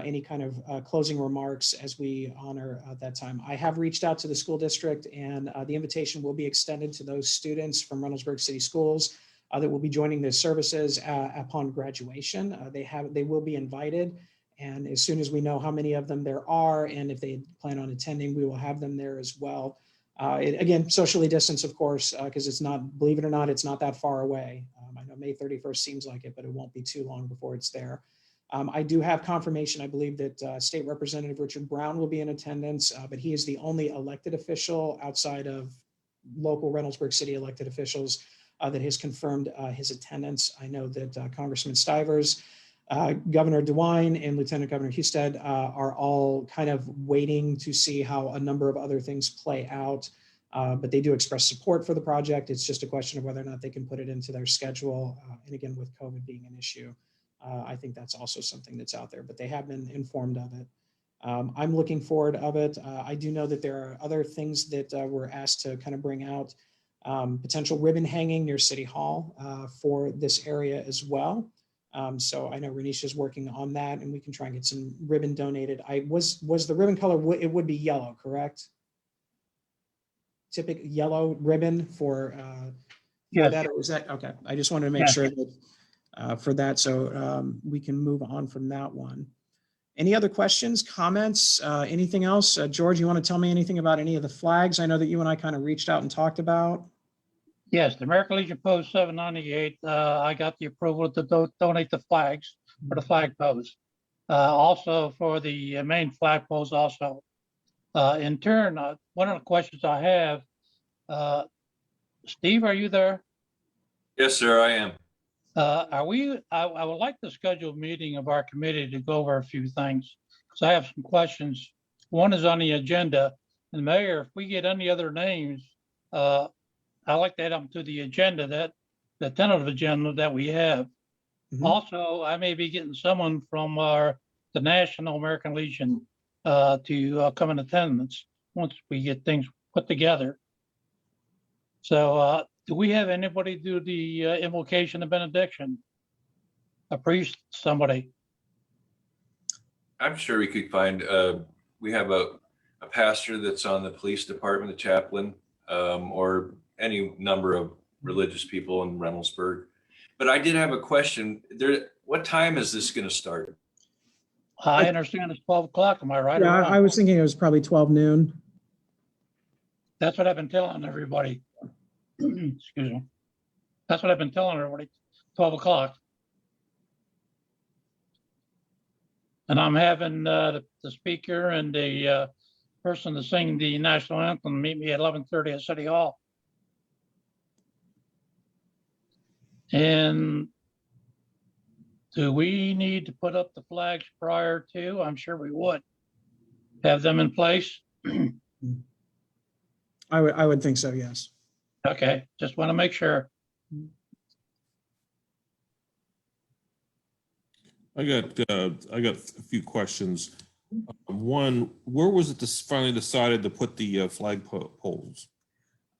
Speaker 1: any kind of closing remarks as we honor that time. I have reached out to the school district, and the invitation will be extended to those students from Reynoldsburg City Schools that will be joining the services upon graduation. They will be invited, and as soon as we know how many of them there are, and if they plan on attending, we will have them there as well. Again, socially distanced, of course, because it's not, believe it or not, it's not that far away. I know May 31st seems like it, but it won't be too long before it's there. I do have confirmation, I believe, that State Representative Richard Brown will be in attendance, but he is the only elected official outside of local Reynoldsburg City elected officials that has confirmed his attendance. I know that Congressman Stivers, Governor DeWine, and Lieutenant Governor Husted are all kind of waiting to see how a number of other things play out, but they do express support for the project. It's just a question of whether or not they can put it into their schedule. And again, with COVID being an issue, I think that's also something that's out there, but they have been informed of it. I'm looking forward of it. I do know that there are other things that we're asked to kind of bring out. Potential ribbon hanging near City Hall for this area as well. So I know Renisha is working on that, and we can try and get some ribbon donated. Was the ribbon color, it would be yellow, correct? Typical yellow ribbon for
Speaker 8: Yes.
Speaker 1: that, or is that, okay. I just wanted to make
Speaker 8: Yes.
Speaker 1: sure that for that, so we can move on from that one. Any other questions, comments, anything else? George, you want to tell me anything about any of the flags? I know that you and I kind of reached out and talked about.
Speaker 8: Yes, the American Legion Post 798, I got the approval to donate the flags for the flag post. Also for the main flag post also. In turn, one of the questions I have, Steve, are you there?
Speaker 7: Yes, sir, I am.
Speaker 8: I would like to schedule a meeting of our committee to go over a few things, because I have some questions. One is on the agenda. And Mayor, if we get any other names, I like to add them to the agenda, the tentative agenda that we have.
Speaker 1: Mhm.
Speaker 8: Also, I may be getting someone from the National American Legion to come in attendance once we get things put together. So do we have anybody do the invocation of benediction? A priest, somebody?
Speaker 7: I'm sure we could find, we have a pastor that's on the police department, a chaplain, or any number of religious people in Reynoldsburg. But I did have a question. What time is this going to start?
Speaker 8: I understand it's 12 o'clock. Am I right? or
Speaker 1: Yeah,
Speaker 8: wrong?
Speaker 1: I was thinking it was probably 12 noon.
Speaker 8: That's what I've been telling everybody. Excuse me. That's what I've been telling everybody, 12 o'clock. And I'm having the speaker and the person to sing the national anthem meet me at 11:30 at City Hall. And do we need to put up the flags prior to? I'm sure we would. Have them in place?
Speaker 1: I would think so, yes.
Speaker 8: Okay, just want to make sure.
Speaker 9: I got a few questions. One, where was it finally decided to put the flag poles?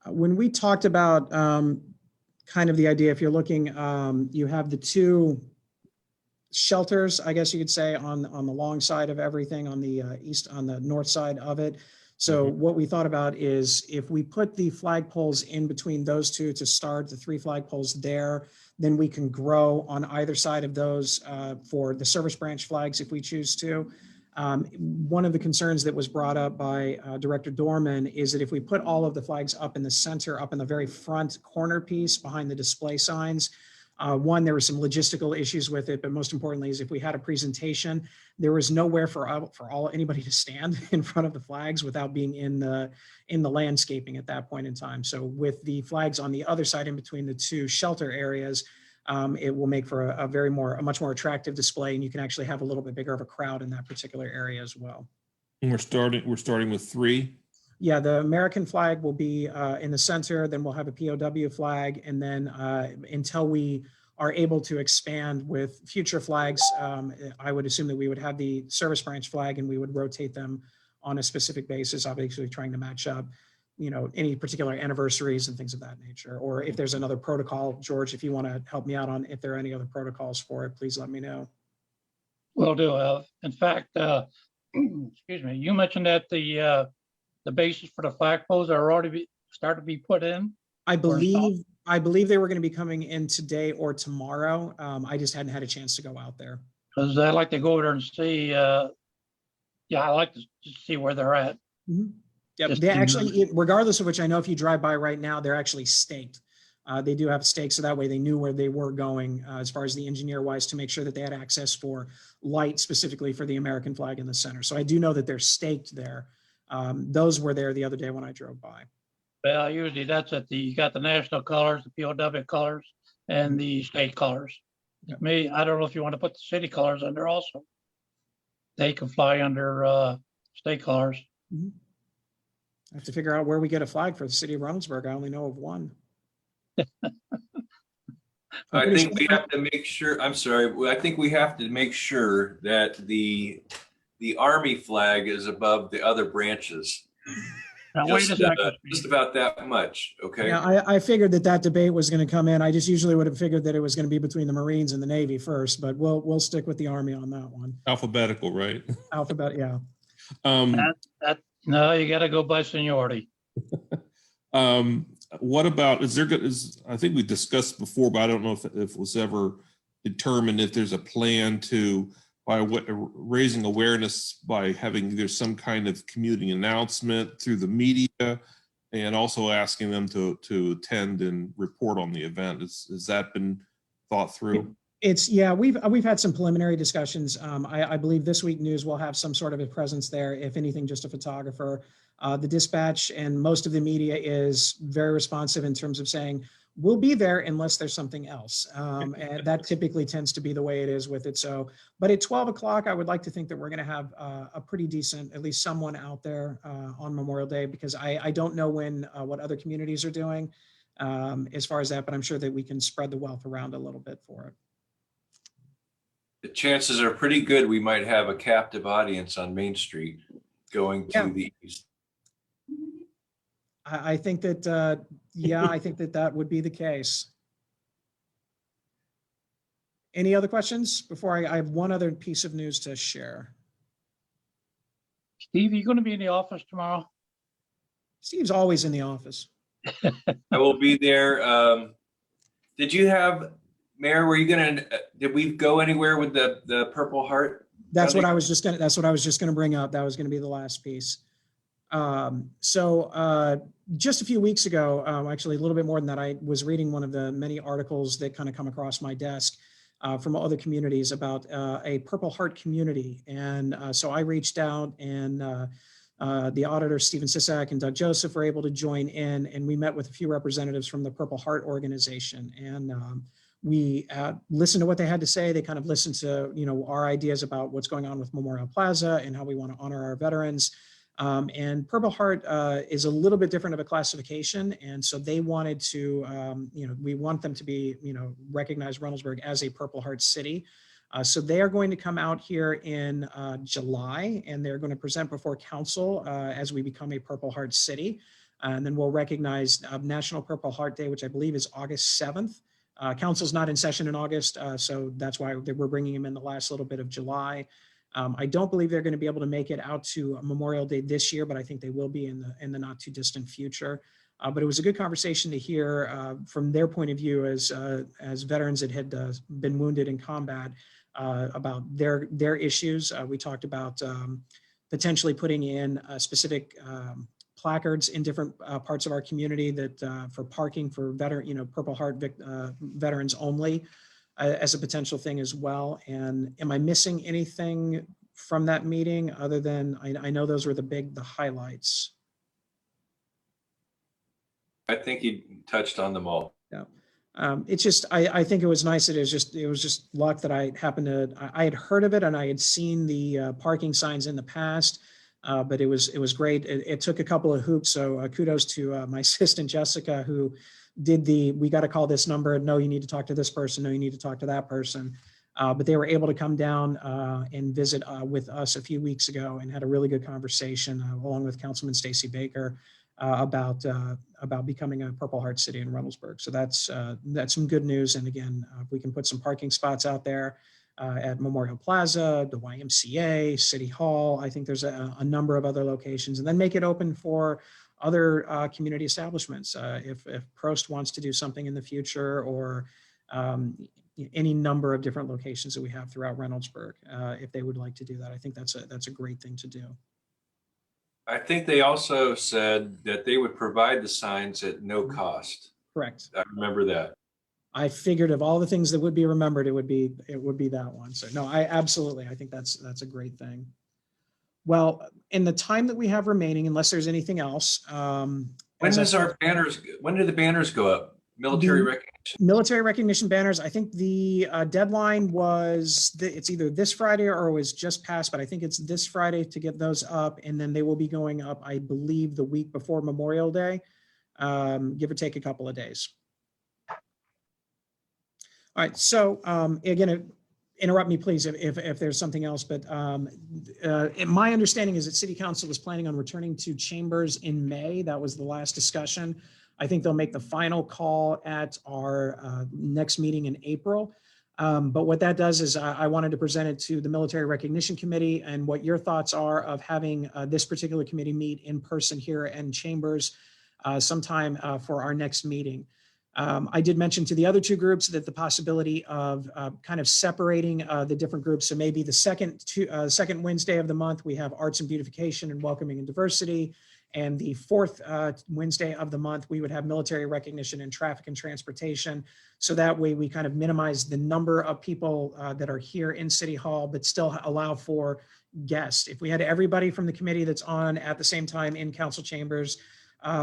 Speaker 1: When we talked about kind of the idea, if you're looking, you have the two shelters, I guess you could say, on the long side of everything, on the on the north side of it. So what we thought about is if we put the flag poles in between those two to start, the 3 flag poles there, then we can grow on either side of those for the service branch flags if we choose to. One of the concerns that was brought up by Director Dorman is that if we put all of the flags up in the center, up in the very front corner piece behind the display signs, one, there were some logistical issues with it, but most importantly is if we had a presentation, there was nowhere for anybody to stand in front of the flags without being in the landscaping at that point in time. So with the flags on the other side in between the two shelter areas, it will make for a much more attractive display, and you can actually have a little bit bigger of a crowd in that particular area as well.
Speaker 9: And we're starting with 3.
Speaker 1: Yeah, the American flag will be in the center, then we'll have a POW flag, and then until we are able to expand with future flags, I would assume that we would have the service branch flag and we would rotate them on a specific basis, obviously trying to match up, any particular anniversaries and things of that nature. Or if there's another protocol, George, if you want to help me out on if there are any other protocols for it, please let me know.
Speaker 8: Will do. In fact, excuse me, you mentioned that the bases for the flagpoles are already starting to be put in.
Speaker 1: I believe they were going to be coming in today or tomorrow. I just hadn't had a chance to go out there.
Speaker 8: Because I like to go over there and see. I like to see where they're at.
Speaker 1: Mm-hmm. Yeah,
Speaker 8: Just
Speaker 1: they
Speaker 8: to-
Speaker 1: actually, regardless of which, I know if you drive by right now, they're actually staked. They do have stakes, so that way they knew where they were going as far as the engineer wise to make sure that they had access for light specifically for the American flag in the center. So I do know that they're staked there. Those were there the other day when I drove by.
Speaker 8: Well, usually that's you got the national colors, the POW colors, and the state colors.
Speaker 1: Yep.
Speaker 8: Me, I don't know if you want to put the city colors under also. They can fly under state colors.
Speaker 1: Mm-hmm. I have to figure out where we get a flag for the city of Reynoldsburg. I only know of one.
Speaker 7: I think we have to make sure, I'm sorry, I think we have to make sure that the Army flag is above the other branches.
Speaker 8: Now, wait a second.
Speaker 7: Just about that much, okay?
Speaker 1: Yeah, I figured that debate was going to come in. I just usually would have figured that it was going to be between the Marines and the Navy first, but we'll stick with the Army on that one.
Speaker 9: Alphabetical, right?
Speaker 1: Alphabet, yeah.
Speaker 8: No, you got to go by seniority.
Speaker 9: What about, I think we discussed before, but I don't know if it was ever determined if there's a plan by raising awareness by having either some kind of community announcement through the media and also asking them to attend and report on the event. Has that been thought through?
Speaker 1: We've had some preliminary discussions. I believe This Week News will have some sort of a presence there, if anything, just a photographer. The Dispatch and most of the media is very responsive in terms of saying, we'll be there unless there's something else. And that typically tends to be the way it is with it. So, but at 12 o'clock, I would like to think that we're going to have a pretty decent, at least someone out there on Memorial Day, because I don't know what other communities are doing as far as that, but I'm sure that we can spread the wealth around a little bit for it.
Speaker 7: The chances are pretty good we might have a captive audience on Main Street going to the east.
Speaker 1: I think that, I think that would be the case. Any other questions before I have one other piece of news to share?
Speaker 8: Steve, are you going to be in the office tomorrow?
Speaker 1: Steve's always in the office.
Speaker 7: I will be there. Did you have, Mayor, did we go anywhere with the Purple Heart?
Speaker 1: That's what I was just gonna bring up. That was gonna be the last piece. Just a few weeks ago, actually a little bit more than that, I was reading one of the many articles that kind of come across my desk from other communities about a Purple Heart community. And so I reached out, and the auditors, Stephen Sisak and Doug Joseph, were able to join in, and we met with a few representatives from the Purple Heart organization. And we listened to what they had to say. They kind of listened to, our ideas about what's going on with Memorial Plaza and how we want to honor our veterans. And Purple Heart is a little bit different of a classification. And so they wanted to, we want them to be, recognize Reynoldsburg as a Purple Heart city. So they are going to come out here in July, and they're going to present before council as we become a Purple Heart city. And then we'll recognize National Purple Heart Day, which I believe is August 7th. Council's not in session in August, so that's why we're bringing them in the last little bit of July. I don't believe they're going to be able to make it out to Memorial Day this year, but I think they will be in the not too distant future. But it was a good conversation to hear from their point of view as veterans that had been wounded in combat about their issues. We talked about potentially putting in specific placards in different parts of our community that for parking for Purple Heart veterans only. As a potential thing as well. And am I missing anything from that meeting other than I know those were the highlights?
Speaker 7: I think you touched on them all.
Speaker 1: Yeah. It's just, I think it was nice that it was just luck that I happened to, I had heard of it and I had seen the parking signs in the past, but it was great. It took a couple of hoops. So kudos to my assistant, Jessica, who did we got to call this number. No, you need to talk to this person. No, you need to talk to that person. But they were able to come down and visit with us a few weeks ago and had a really good conversation along with Councilman Stacy Baker about becoming a Purple Heart city in Reynoldsburg. So that's some good news. And again, if we can put some parking spots out there at Memorial Plaza, the YMCA, City Hall, I think there's a number of other locations, and then make it open for other community establishments. If Prost wants to do something in the future, or any number of different locations that we have throughout Reynoldsburg, if they would like to do that, I think that's a great thing to do.
Speaker 7: I think they also said that they would provide the signs at no cost.
Speaker 1: Correct.
Speaker 7: I remember that.
Speaker 1: I figured of all the things that would be remembered, it would be that one. So no, I think that's a great thing. Well, in the time that we have remaining, unless there's anything else. When do
Speaker 7: the banners go up? Military recognition?
Speaker 1: Military recognition banners. I think the deadline was, it's either this Friday or it was just passed, but I think it's this Friday to get those up. And then they will be going up, I believe, the week before Memorial Day, give or take a couple of days. All right, so again, interrupt me, please, if there's something else. But my understanding is that City Council was planning on returning to chambers in May. That was the last discussion. I think they'll make the final call at our next meeting in April. But what that does is I wanted to present it to the Military Recognition Committee and what your thoughts are of having this particular committee meet in person here in chambers sometime for our next meeting. I did mention to the other two groups that the possibility of kind of separating the different groups. So maybe the second Wednesday of the month, we have Arts and Beautification and Welcoming and Diversity. And the fourth Wednesday of the month, we would have Military Recognition and Traffic and Transportation. So that way we kind of minimize the number of people that are here in City Hall, but still allow for guests. If we had everybody from the committee that's on at the same time in council chambers,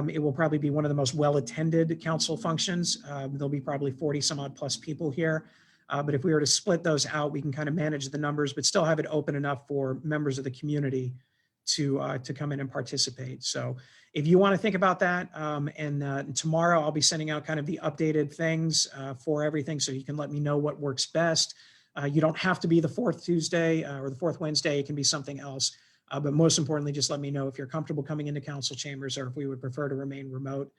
Speaker 1: it will probably be one of the most well-attended council functions. There'll be probably 40 some odd plus people here. But if we were to split those out, we can kind of manage the numbers, but still have it open enough for members of the community to come in and participate. So if you want to think about that, and tomorrow I'll be sending out kind of the updated things for everything. So you can let me know what works best. You don't have to be the fourth Tuesday or the fourth Wednesday. It can be something else. But most importantly, just let me know if you're comfortable coming into council chambers or if we would prefer to remain remote.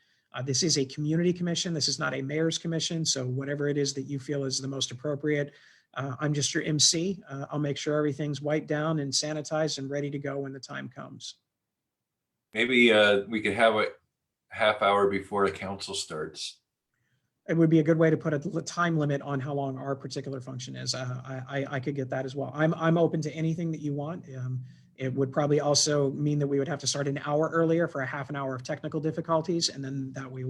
Speaker 1: This is a community commission. This is not a mayor's commission. So whatever it is that you feel is the most appropriate, I'm just your MC. I'll make sure everything's wiped down and sanitized and ready to go when the time comes.
Speaker 7: Maybe we could have a half hour before the council starts.
Speaker 1: it would be a good way to put a time limit on how long our particular function is. I could get that as well. I'm open to anything that you want. It would probably also mean that we would have to start an hour earlier for a half an hour of technical difficulties. And then that way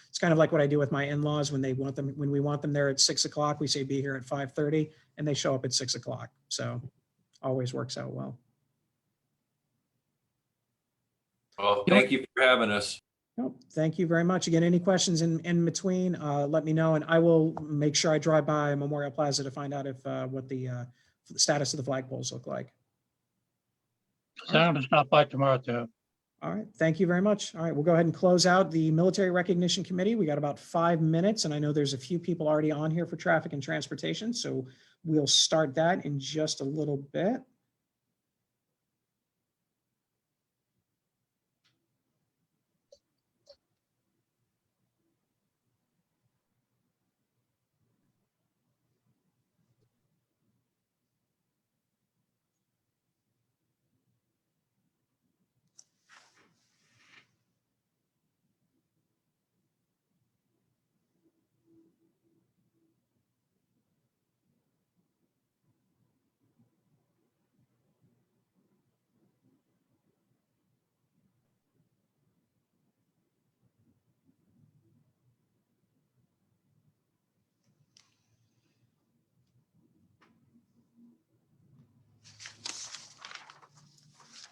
Speaker 1: it's kind of like what I do with my in-laws when we want them there at 6 o'clock, we say be here at 5:30 and they show up at 6 o'clock. So always works out well.
Speaker 7: Well, thank you for having us.
Speaker 1: No, thank you very much. Again, any questions in between, let me know, and I will make sure I drive by Memorial Plaza to find out if what the status of the flagpoles look like.
Speaker 8: Sound to stop by tomorrow too.
Speaker 1: All right, thank you very much. All right, we'll go ahead and close out the Military Recognition Committee. We got about 5 minutes, and I know there's a few people already on here for traffic and transportation, so we'll start that in just a little bit.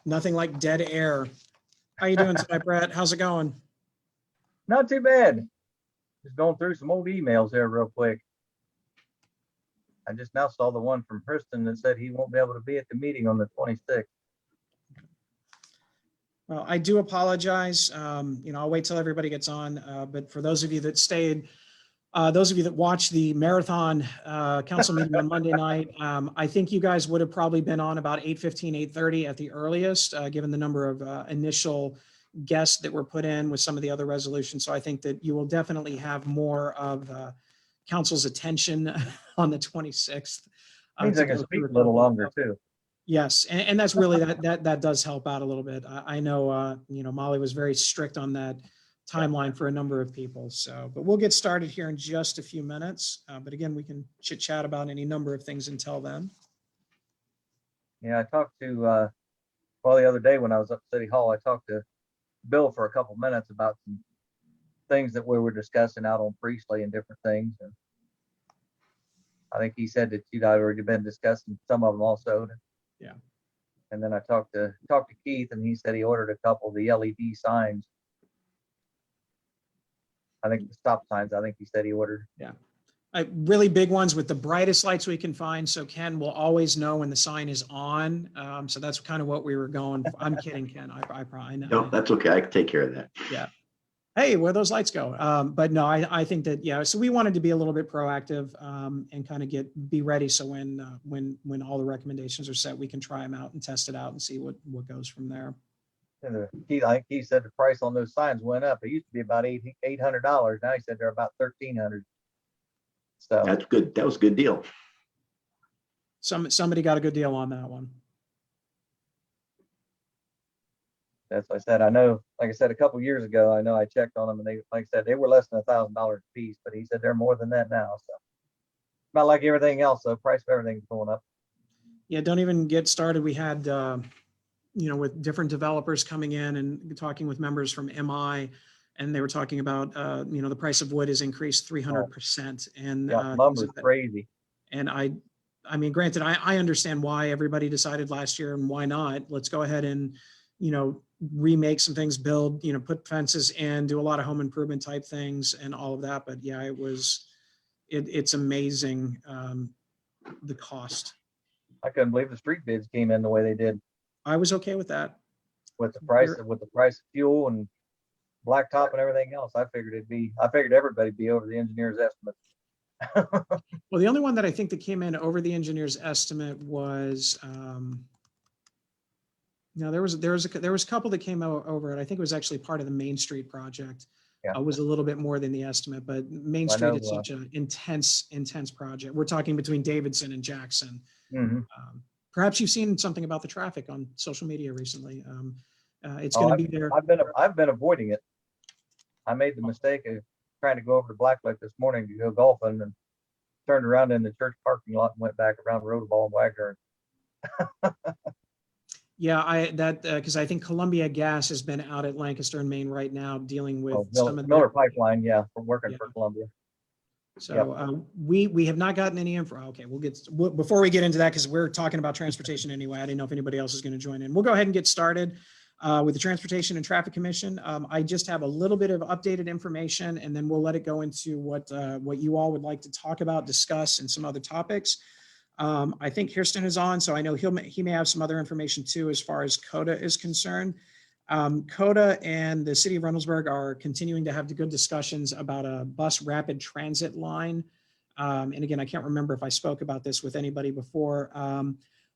Speaker 1: Nothing like dead air. How you doing tonight, Brett? How's it going?
Speaker 10: Not too bad. Just going through some old emails here real quick. I just now saw the one from Preston that said he won't be able to be at the meeting on the 26th.
Speaker 1: Well, I do apologize. I'll wait till everybody gets on. But for those of you that stayed, those of you that watched the marathon council meeting on Monday night, I think you guys would have probably been on about 8:15, 8:30 at the earliest, given the number of initial guests that were put in with some of the other resolutions. So I think that you will definitely have more of council's attention on the 26th.
Speaker 10: Means I can speak a little longer too.
Speaker 1: Yes, and that's really that does help out a little bit. I know Molly was very strict on that timeline for a number of people. So, but we'll get started here in just a few minutes. But again, we can chit chat about any number of things until then.
Speaker 10: Yeah, I talked to the other day when I was up at City Hall, I talked to Bill for a couple minutes about some things that we were discussing out on Priestley and different things. And I think he said that you'd already been discussing some of them also.
Speaker 1: Yeah.
Speaker 10: And then I talked to Keith, and he said he ordered a couple of the LED signs. I think the stop signs, I think he said he ordered.
Speaker 1: Yeah. Really big ones with the brightest lights we can find. So Ken will always know when the sign is on. So that's kind of what we were going for. I'm kidding, Ken. I probably know.
Speaker 11: No, that's okay. I can take care of that.
Speaker 1: Yeah. Hey, where those lights go? But no, I think that, yeah, so we wanted to be a little bit proactive and kind of be ready. So when all the recommendations are set, we can try them out and test it out and see what goes from there.
Speaker 10: And he said the price on those signs went up. It used to be about $800. Now he said they're about $1,300. So
Speaker 11: That's good. That was a good deal.
Speaker 1: Somebody got a good deal on that one.
Speaker 10: that's what I said. I know, like I said, a couple years ago, I know I checked on them, and they, like I said, they were less than $1,000 a piece, but he said they're more than that now. So about like everything else, the price of everything's going up.
Speaker 1: Yeah, don't even get started. We had, with different developers coming in and talking with members from MI, and they were talking about, the price of wood has increased 300%. And
Speaker 10: lumber's crazy.
Speaker 1: And I mean, granted, I understand why everybody decided last year and why not. Let's go ahead and, remake some things, build, put fences in, do a lot of home improvement type things and all of that. But yeah, it's amazing, the cost.
Speaker 10: I couldn't believe the street bids came in the way they did.
Speaker 1: I was okay with that.
Speaker 10: With the price of fuel and blacktop and everything else, I figured everybody'd be over the engineer's estimate.
Speaker 1: Well, the only one that I think that came in over the engineer's estimate was, there was a couple that came over it. I think it was actually part of the Main Street project.
Speaker 10: Yeah.
Speaker 1: It was a little bit more than the estimate, but Main Street is such an intense project. We're talking between Davidson and Jackson.
Speaker 10: Mm-hmm.
Speaker 1: Perhaps you've seen something about the traffic on social media recently. It's going to be there.
Speaker 10: I've been avoiding it. I made the mistake of trying to go over to Blacklight this morning to go golfing and turned around in the church parking lot and went back around Roosevelt and Wagner.
Speaker 1: Yeah, because I think Columbia Gas has been out at Lancaster and Maine right now dealing with
Speaker 10: Oh,
Speaker 1: some of
Speaker 10: Miller
Speaker 1: their,
Speaker 10: Pipeline, yeah, from working
Speaker 1: Yeah.
Speaker 10: for Columbia.
Speaker 1: so we have not gotten any info. Okay, before we get into that, because we're talking about transportation anyway, I didn't know if anybody else is going to join in. We'll go ahead and get started with the Transportation and Traffic Commission. I just have a little bit of updated information, and then we'll let it go into what you all would like to talk about, discuss, and some other topics. I think Kirsten is on, so I know he may have some other information too as far as CODA is concerned. CODA and the city of Reynoldsburg are continuing to have the good discussions about a bus rapid transit line. And again, I can't remember if I spoke about this with anybody before.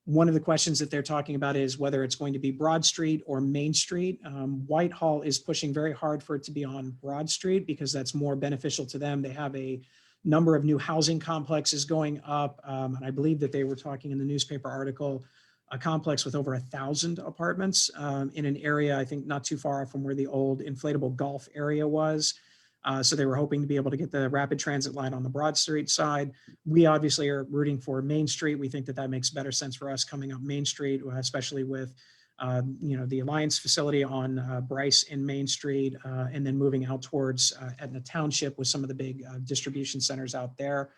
Speaker 1: One of the questions that they're talking about is whether it's going to be Broad Street or Main Street. Whitehall is pushing very hard for it to be on Broad Street because that's more beneficial to them. They have a number of new housing complexes going up. And I believe that they were talking in the newspaper article, a complex with over 1,000 apartments in an area, I think not too far from where the old inflatable golf area was. So they were hoping to be able to get the rapid transit line on the Broad Street side. We obviously are rooting for Main Street. We think that that makes better sense for us coming up Main Street, especially with the Alliance facility on Bryce and Main Street, and then moving out towards Etna Township with some of the big distribution centers out there.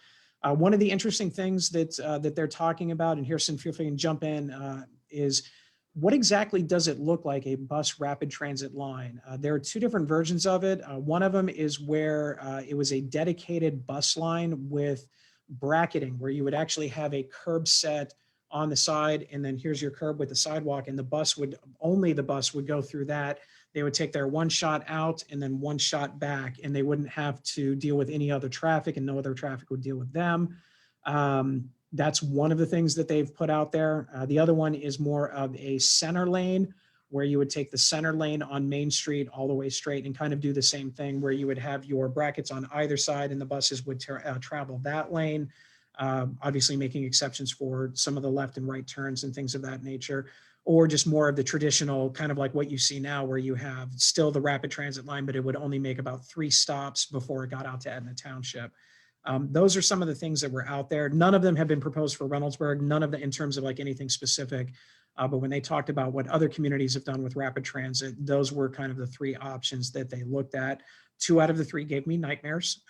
Speaker 1: One of the interesting things that they're talking about, and Kirsten, feel free to jump in, is what exactly does it look like a bus rapid transit line? There are two different versions of it. One of them is where it was a dedicated bus line with bracketing, where you would actually have a curb set on the side, and then here's your curb with the sidewalk, and the bus would go through that. They would take their one shot out and then one shot back, and they wouldn't have to deal with any other traffic, and no other traffic would deal with them. That's one of the things that they've put out there. The other one is more of a center lane, where you would take the center lane on Main Street all the way straight and kind of do the same thing, where you would have your brackets on either side and the buses would travel that lane. Obviously making exceptions for some of the left and right turns and things of that nature, or just more of the traditional kind of like what you see now, where you have still the rapid transit line, but it would only make about 3 stops before it got out to Etna Township. Those are some of the things that were out there. None of them have been proposed for Reynoldsburg, none of them in terms of like anything specific. But when they talked about what other communities have done with rapid transit, those were kind of the 3 options that they looked at. 2 out of the 3 gave me nightmares.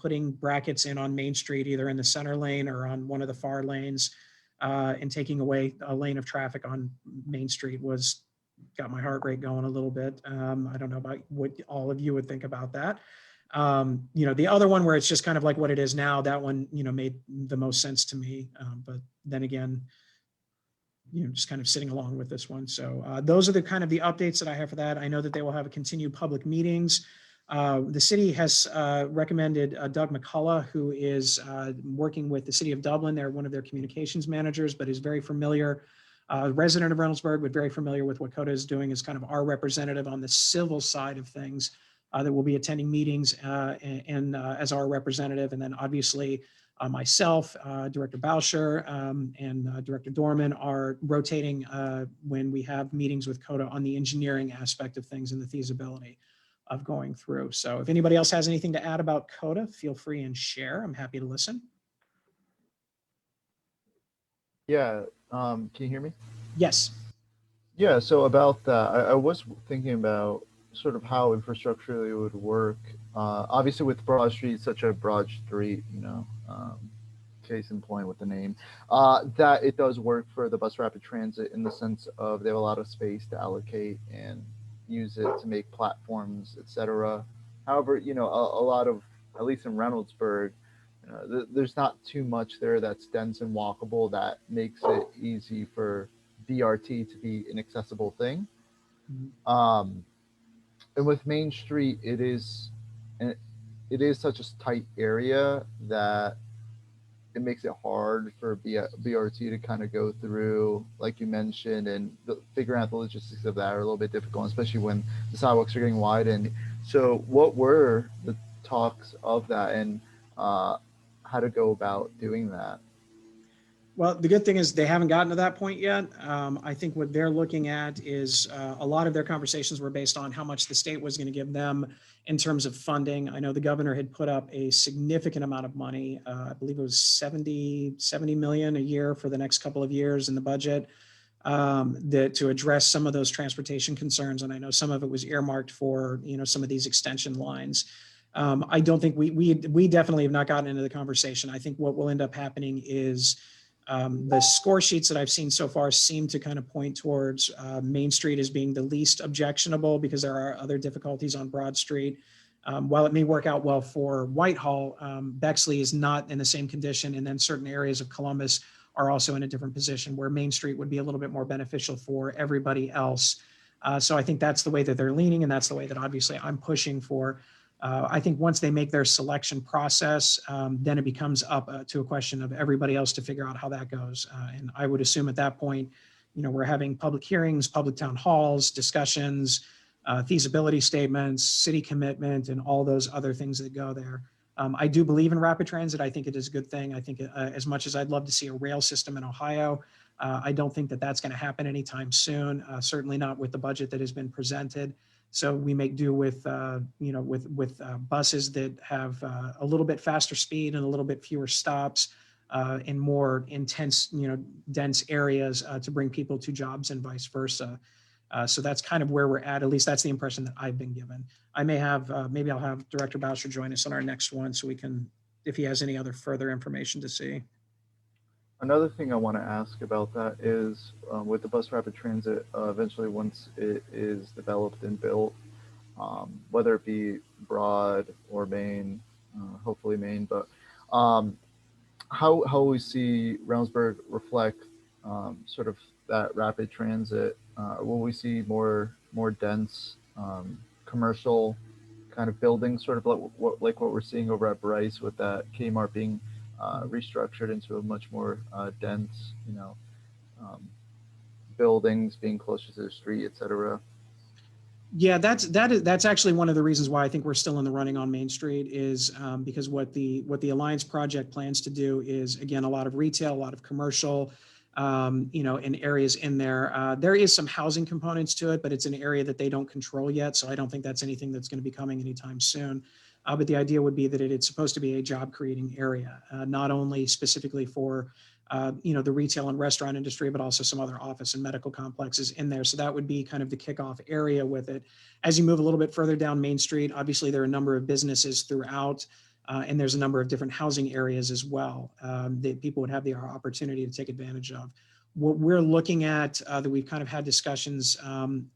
Speaker 1: Putting brackets in on Main Street, either in the center lane or on one of the far lanes, and taking away a lane of traffic on Main Street got my heart rate going a little bit. I don't know about what all of you would think about that. The other one where it's just kind of like what it is now, that one, made the most sense to me. But then again, just kind of sitting along with this one. So those are the kind of the updates that I have for that. I know that they will have a continued public meetings. The city has recommended Doug McCullough, who is working with the city of Dublin. They're one of their communications managers, but is very familiar, resident of Reynoldsburg, but very familiar with what CODA is doing, is kind of our representative on the civil side of things, that will be attending meetings and as our representative. And then obviously myself, Director Bauscher, and Director Dorman are rotating when we have meetings with CODA on the engineering aspect of things and the feasibility of going through. So if anybody else has anything to add about CODA, feel free and share. I'm happy to listen.
Speaker 12: Yeah, can you hear me?
Speaker 1: Yes.
Speaker 12: Yeah, so about that, I was thinking about sort of how infrastructurally it would work. Obviously with Broad Street, such a broad street, case in point with the name, that it does work for the bus rapid transit in the sense of they have a lot of space to allocate and use it to make platforms, etc. However, a lot of, at least in Reynoldsburg, there's not too much there that's dense and walkable that makes it easy for BRT to be an accessible thing. And with Main Street, it is such a tight area that it makes it hard for BRT to kind of go through, like you mentioned, and figuring out the logistics of that are a little bit difficult, especially when the sidewalks are getting widened. So what were the talks of that, and how to go about doing that?
Speaker 1: Well, the good thing is they haven't gotten to that point yet. I think what they're looking at is a lot of their conversations were based on how much the state was going to give them in terms of funding. I know the governor had put up a significant amount of money. I believe it was 70 million a year for the next couple of years in the budget that to address some of those transportation concerns. And I know some of it was earmarked for, some of these extension lines. I don't think we definitely have not gotten into the conversation. I think what will end up happening is the score sheets that I've seen so far seem to kind of point towards Main Street as being the least objectionable because there are other difficulties on Broad Street. While it may work out well for Whitehall, Bexley is not in the same condition. And then certain areas of Columbus are also in a different position where Main Street would be a little bit more beneficial for everybody else. So I think that's the way that they're leaning, and that's the way that obviously I'm pushing for. I think once they make their selection process, then it becomes up to a question of everybody else to figure out how that goes. And I would assume at that point, we're having public hearings, public town halls, discussions, feasibility statements, city commitment, and all those other things that go there. I do believe in rapid transit. I think it is a good thing. I think as much as I'd love to see a rail system in Ohio, I don't think that that's going to happen anytime soon, certainly not with the budget that has been presented. So we make do with, with buses that have a little bit faster speed and a little bit fewer stops in more intense, dense areas to bring people to jobs and vice versa. So that's kind of where we're at least that's the impression that I've been given. I may have, maybe I'll have Director Boucher join us on our next one so we can, if he has any other further information to see.
Speaker 12: Another thing I want to ask about that is with the bus rapid transit, eventually once it is developed and built, whether it be Broad or Main, hopefully Main, but how we see Roundsburg reflect sort of that rapid transit? Will we see more dense commercial kind of buildings, sort of like what we're seeing over at Bryce with that Kmart being restructured into a much more dense, buildings being closer to the street, et cetera?
Speaker 1: Yeah, that's actually one of the reasons why I think we're still in the running on Main Street is because what the Alliance project plans to do is, again, a lot of retail, a lot of commercial, in areas in there. There is some housing components to it, but it's an area that they don't control yet. So I don't think that's anything that's going to be coming anytime soon. But the idea would be that it's supposed to be a job creating area, not only specifically for the retail and restaurant industry, but also some other office and medical complexes in there. So that would be kind of the kickoff area with it. As you move a little bit further down Main Street, obviously there are a number of businesses throughout, and there's a number of different housing areas as well that people would have the opportunity to take advantage of. What we're looking at that we've kind of had discussions,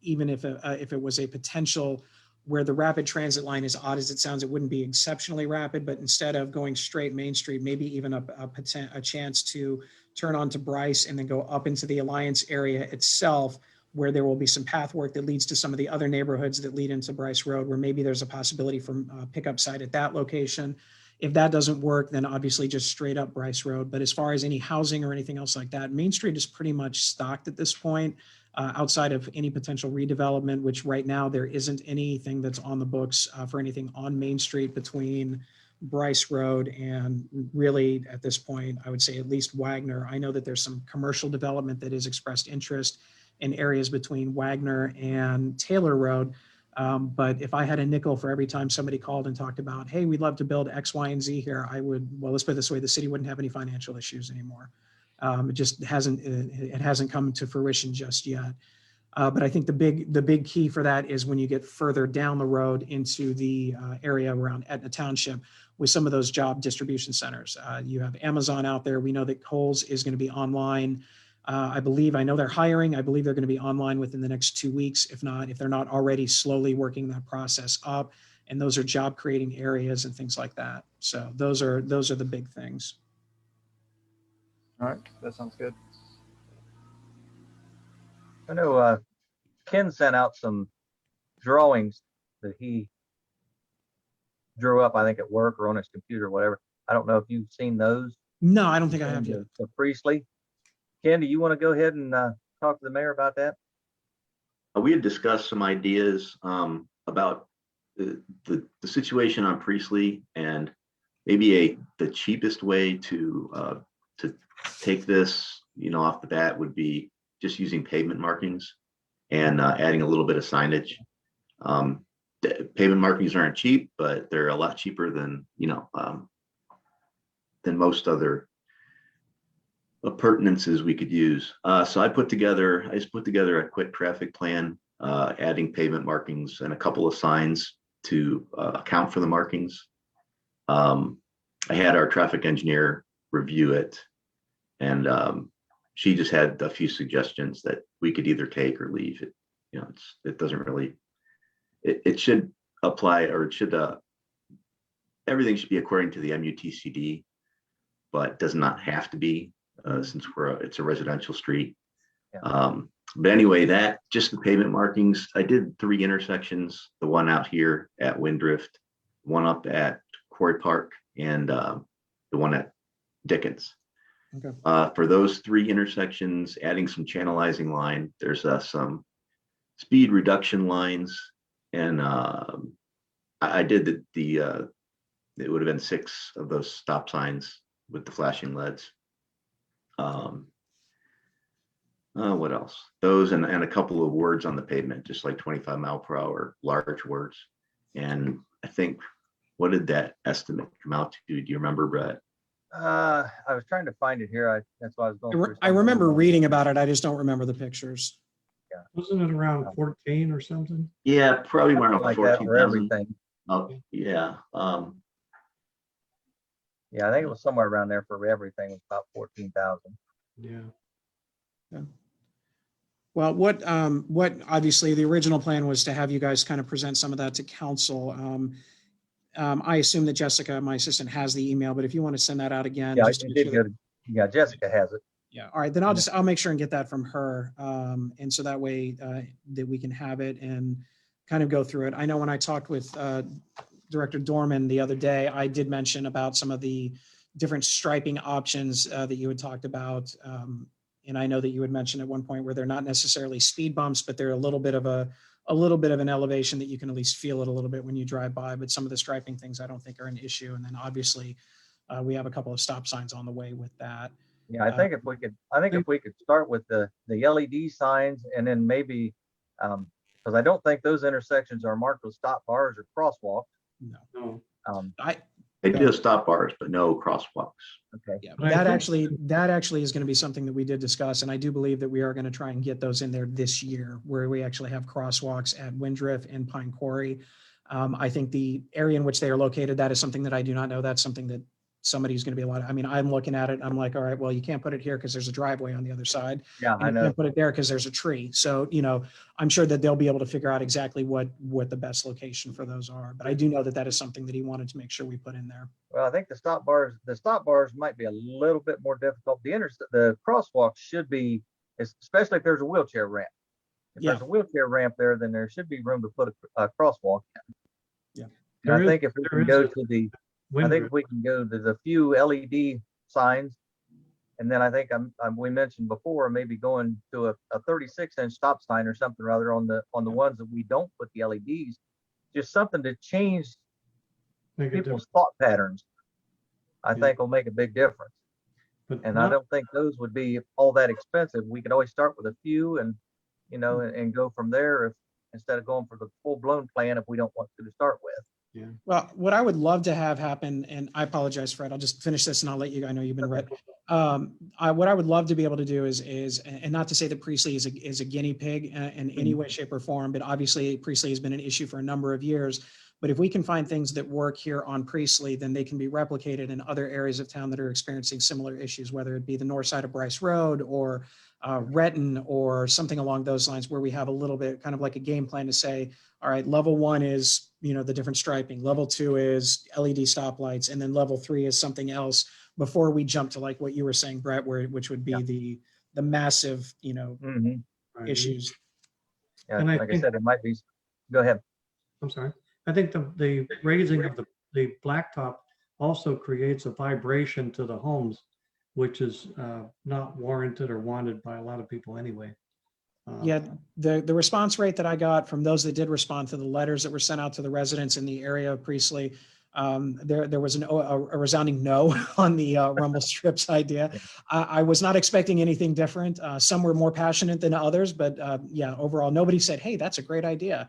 Speaker 1: even if it was a potential where the rapid transit line, as odd as it sounds, it wouldn't be exceptionally rapid, but instead of going straight Main Street, maybe even a chance to turn onto Bryce and then go up into the Alliance area itself, where there will be some path work that leads to some of the other neighborhoods that lead into Bryce Road, where maybe there's a possibility for pickup site at that location. If that doesn't work, then obviously just straight up Bryce Road. But as far as any housing or anything else like that, Main Street is pretty much stocked at this point. Outside of any potential redevelopment, which right now there isn't anything that's on the books for anything on Main Street between Bryce Road and really at this point, I would say at least Wagner. I know that there's some commercial development that has expressed interest in areas between Wagner and Taylor Road. But if I had a nickel for every time somebody called and talked about, hey, we'd love to build X, Y, and Z here, I would, well, let's put it this way, the city wouldn't have any financial issues anymore. It just hasn't come to fruition just yet. But I think the big key for that is when you get further down the road into the area around Etna Township with some of those job distribution centers. You have Amazon out there. We know that Kohl's is going to be online. I know they're hiring. I believe they're going to be online within the next 2 weeks, if they're not already slowly working that process up. And those are job creating areas and things like that. So those are the big things.
Speaker 12: All right, that sounds good.
Speaker 10: I know Ken sent out some drawings that he drew up, I think at work or on his computer, or whatever. I don't know if you've seen those.
Speaker 1: No, I don't think I have yet.
Speaker 10: The Priestley. Ken, do you want to go ahead and talk to the mayor about that?
Speaker 11: We had discussed some ideas about the situation on Priestley and maybe the cheapest way to to take this, off the bat would be just using pavement markings and adding a little bit of signage. The pavement markings aren't cheap, but they're a lot cheaper than most other appurtenances we could use. So I just put together a quick traffic plan, adding pavement markings and a couple of signs to account for the markings. I had our traffic engineer review it, and she just had a few suggestions that we could either take or leave. It doesn't really, it should apply, or it should, everything should be according to the MUTCD, but does not have to be, since it's a residential street.
Speaker 10: Yeah.
Speaker 11: But anyway, that just the pavement markings. I did 3 intersections, the one out here at Windrift, one up at Quarry Park, and the one at Dickens.
Speaker 1: Okay.
Speaker 11: For those 3 intersections, adding some channelizing line, there's some speed reduction lines, and I did it would have been 6 of those stop signs with the flashing LEDs. What else? Those and a couple of words on the pavement, just like 25 mile per hour, large words. And I think, what did that estimate come out to? Do you remember, Brett?
Speaker 10: I was trying to find it here. That's why I was going through.
Speaker 1: I remember reading about it. I just don't remember the pictures.
Speaker 13: Wasn't it around 14 or something?
Speaker 11: Yeah, probably around
Speaker 10: like that for
Speaker 11: 14,000.
Speaker 10: everything.
Speaker 11: Oh, yeah.
Speaker 10: Yeah, I think it was somewhere around there for everything. It was about 14,000.
Speaker 13: Yeah.
Speaker 1: Well, what obviously the original plan was to have you guys kind of present some of that to council. I assume that Jessica, my assistant, has the email, but if you want to send that out again.
Speaker 10: Yeah,
Speaker 1: just
Speaker 10: it
Speaker 1: to
Speaker 10: did
Speaker 1: make sure
Speaker 10: go to, yeah, Jessica has it.
Speaker 1: Yeah. All right. Then I'll make sure and get that from her. And so that way that we can have it and kind of go through it. I know when I talked with Director Dorman the other day, I did mention about some of the different striping options that you had talked about. And I know that you had mentioned at one point where they're not necessarily speed bumps, but they're a little bit of an elevation that you can at least feel it a little bit when you drive by. But some of the striping things I don't think are an issue. And then obviously we have a couple of stop signs on the way with that.
Speaker 10: Yeah, I think if we could start with the LED signs, and then maybe, because I don't think those intersections are marked with stop bars or crosswalks.
Speaker 1: No.
Speaker 11: They do have stop bars, but no crosswalks.
Speaker 10: Okay.
Speaker 1: Yeah, that actually is going to be something that we did discuss, and I do believe that we are going to try and get those in there this year, where we actually have crosswalks at Windrift and Pine Quarry. I think the area in which they are located, that is something that I do not know. That's something that somebody's going to be I'm looking at it. I'm like, all right, well, you can't put it here because there's a driveway on the other side.
Speaker 10: Yeah, I
Speaker 1: You
Speaker 10: know.
Speaker 1: can't put it there because there's a tree. So, I'm sure that they'll be able to figure out exactly what the best location for those are. But I do know that that is something that he wanted to make sure we put in there.
Speaker 10: Well, I think the stop bars might be a little bit more difficult. The crosswalks should be, especially if there's a wheelchair ramp. If there's a wheelchair ramp there, then there should be room to put a crosswalk in.
Speaker 1: Yeah.
Speaker 10: And I think if we can go to the few LED signs, and then I think we mentioned before, maybe going to a 36-inch stop sign or something or other on the ones that we don't put the LEDs, just something to change people's thought patterns, I think will make a big difference. And I don't think those would be all that expensive. We could always start with a few and go from there instead of going for the full-blown plan if we don't want to start with.
Speaker 13: Yeah.
Speaker 1: Well, what I would love to have happen, and I apologize, Fred, I'll just finish this and I'll let you, I know you've been read. What I would love to be able to do is, and not to say that Priestley is a guinea pig in any way, shape or form, but obviously Priestley has been an issue for a number of years. But if we can find things that work here on Priestley, then they can be replicated in other areas of town that are experiencing similar issues, whether it be the north side of Bryce Road or Retton or something along those lines, where we have a little bit kind of like a game plan to say, all right, level 1 is, the different striping. Level 2 is LED stoplights. And then level 3 is something else before we jump to like what you were saying, Brett, which would be the massive, issues.
Speaker 10: Yeah,
Speaker 13: And
Speaker 10: I said, it might be, go ahead.
Speaker 13: I'm sorry. I think the raising of the blacktop also creates a vibration to the homes, which is not warranted or wanted by a lot of people anyway.
Speaker 1: Yeah, the response rate that I got from those that did respond to the letters that were sent out to the residents in the area of Priestley, There was a resounding no on the rumble strips idea. I was not expecting anything different. Some were more passionate than others, but yeah, overall, nobody said, "Hey, that's a great idea."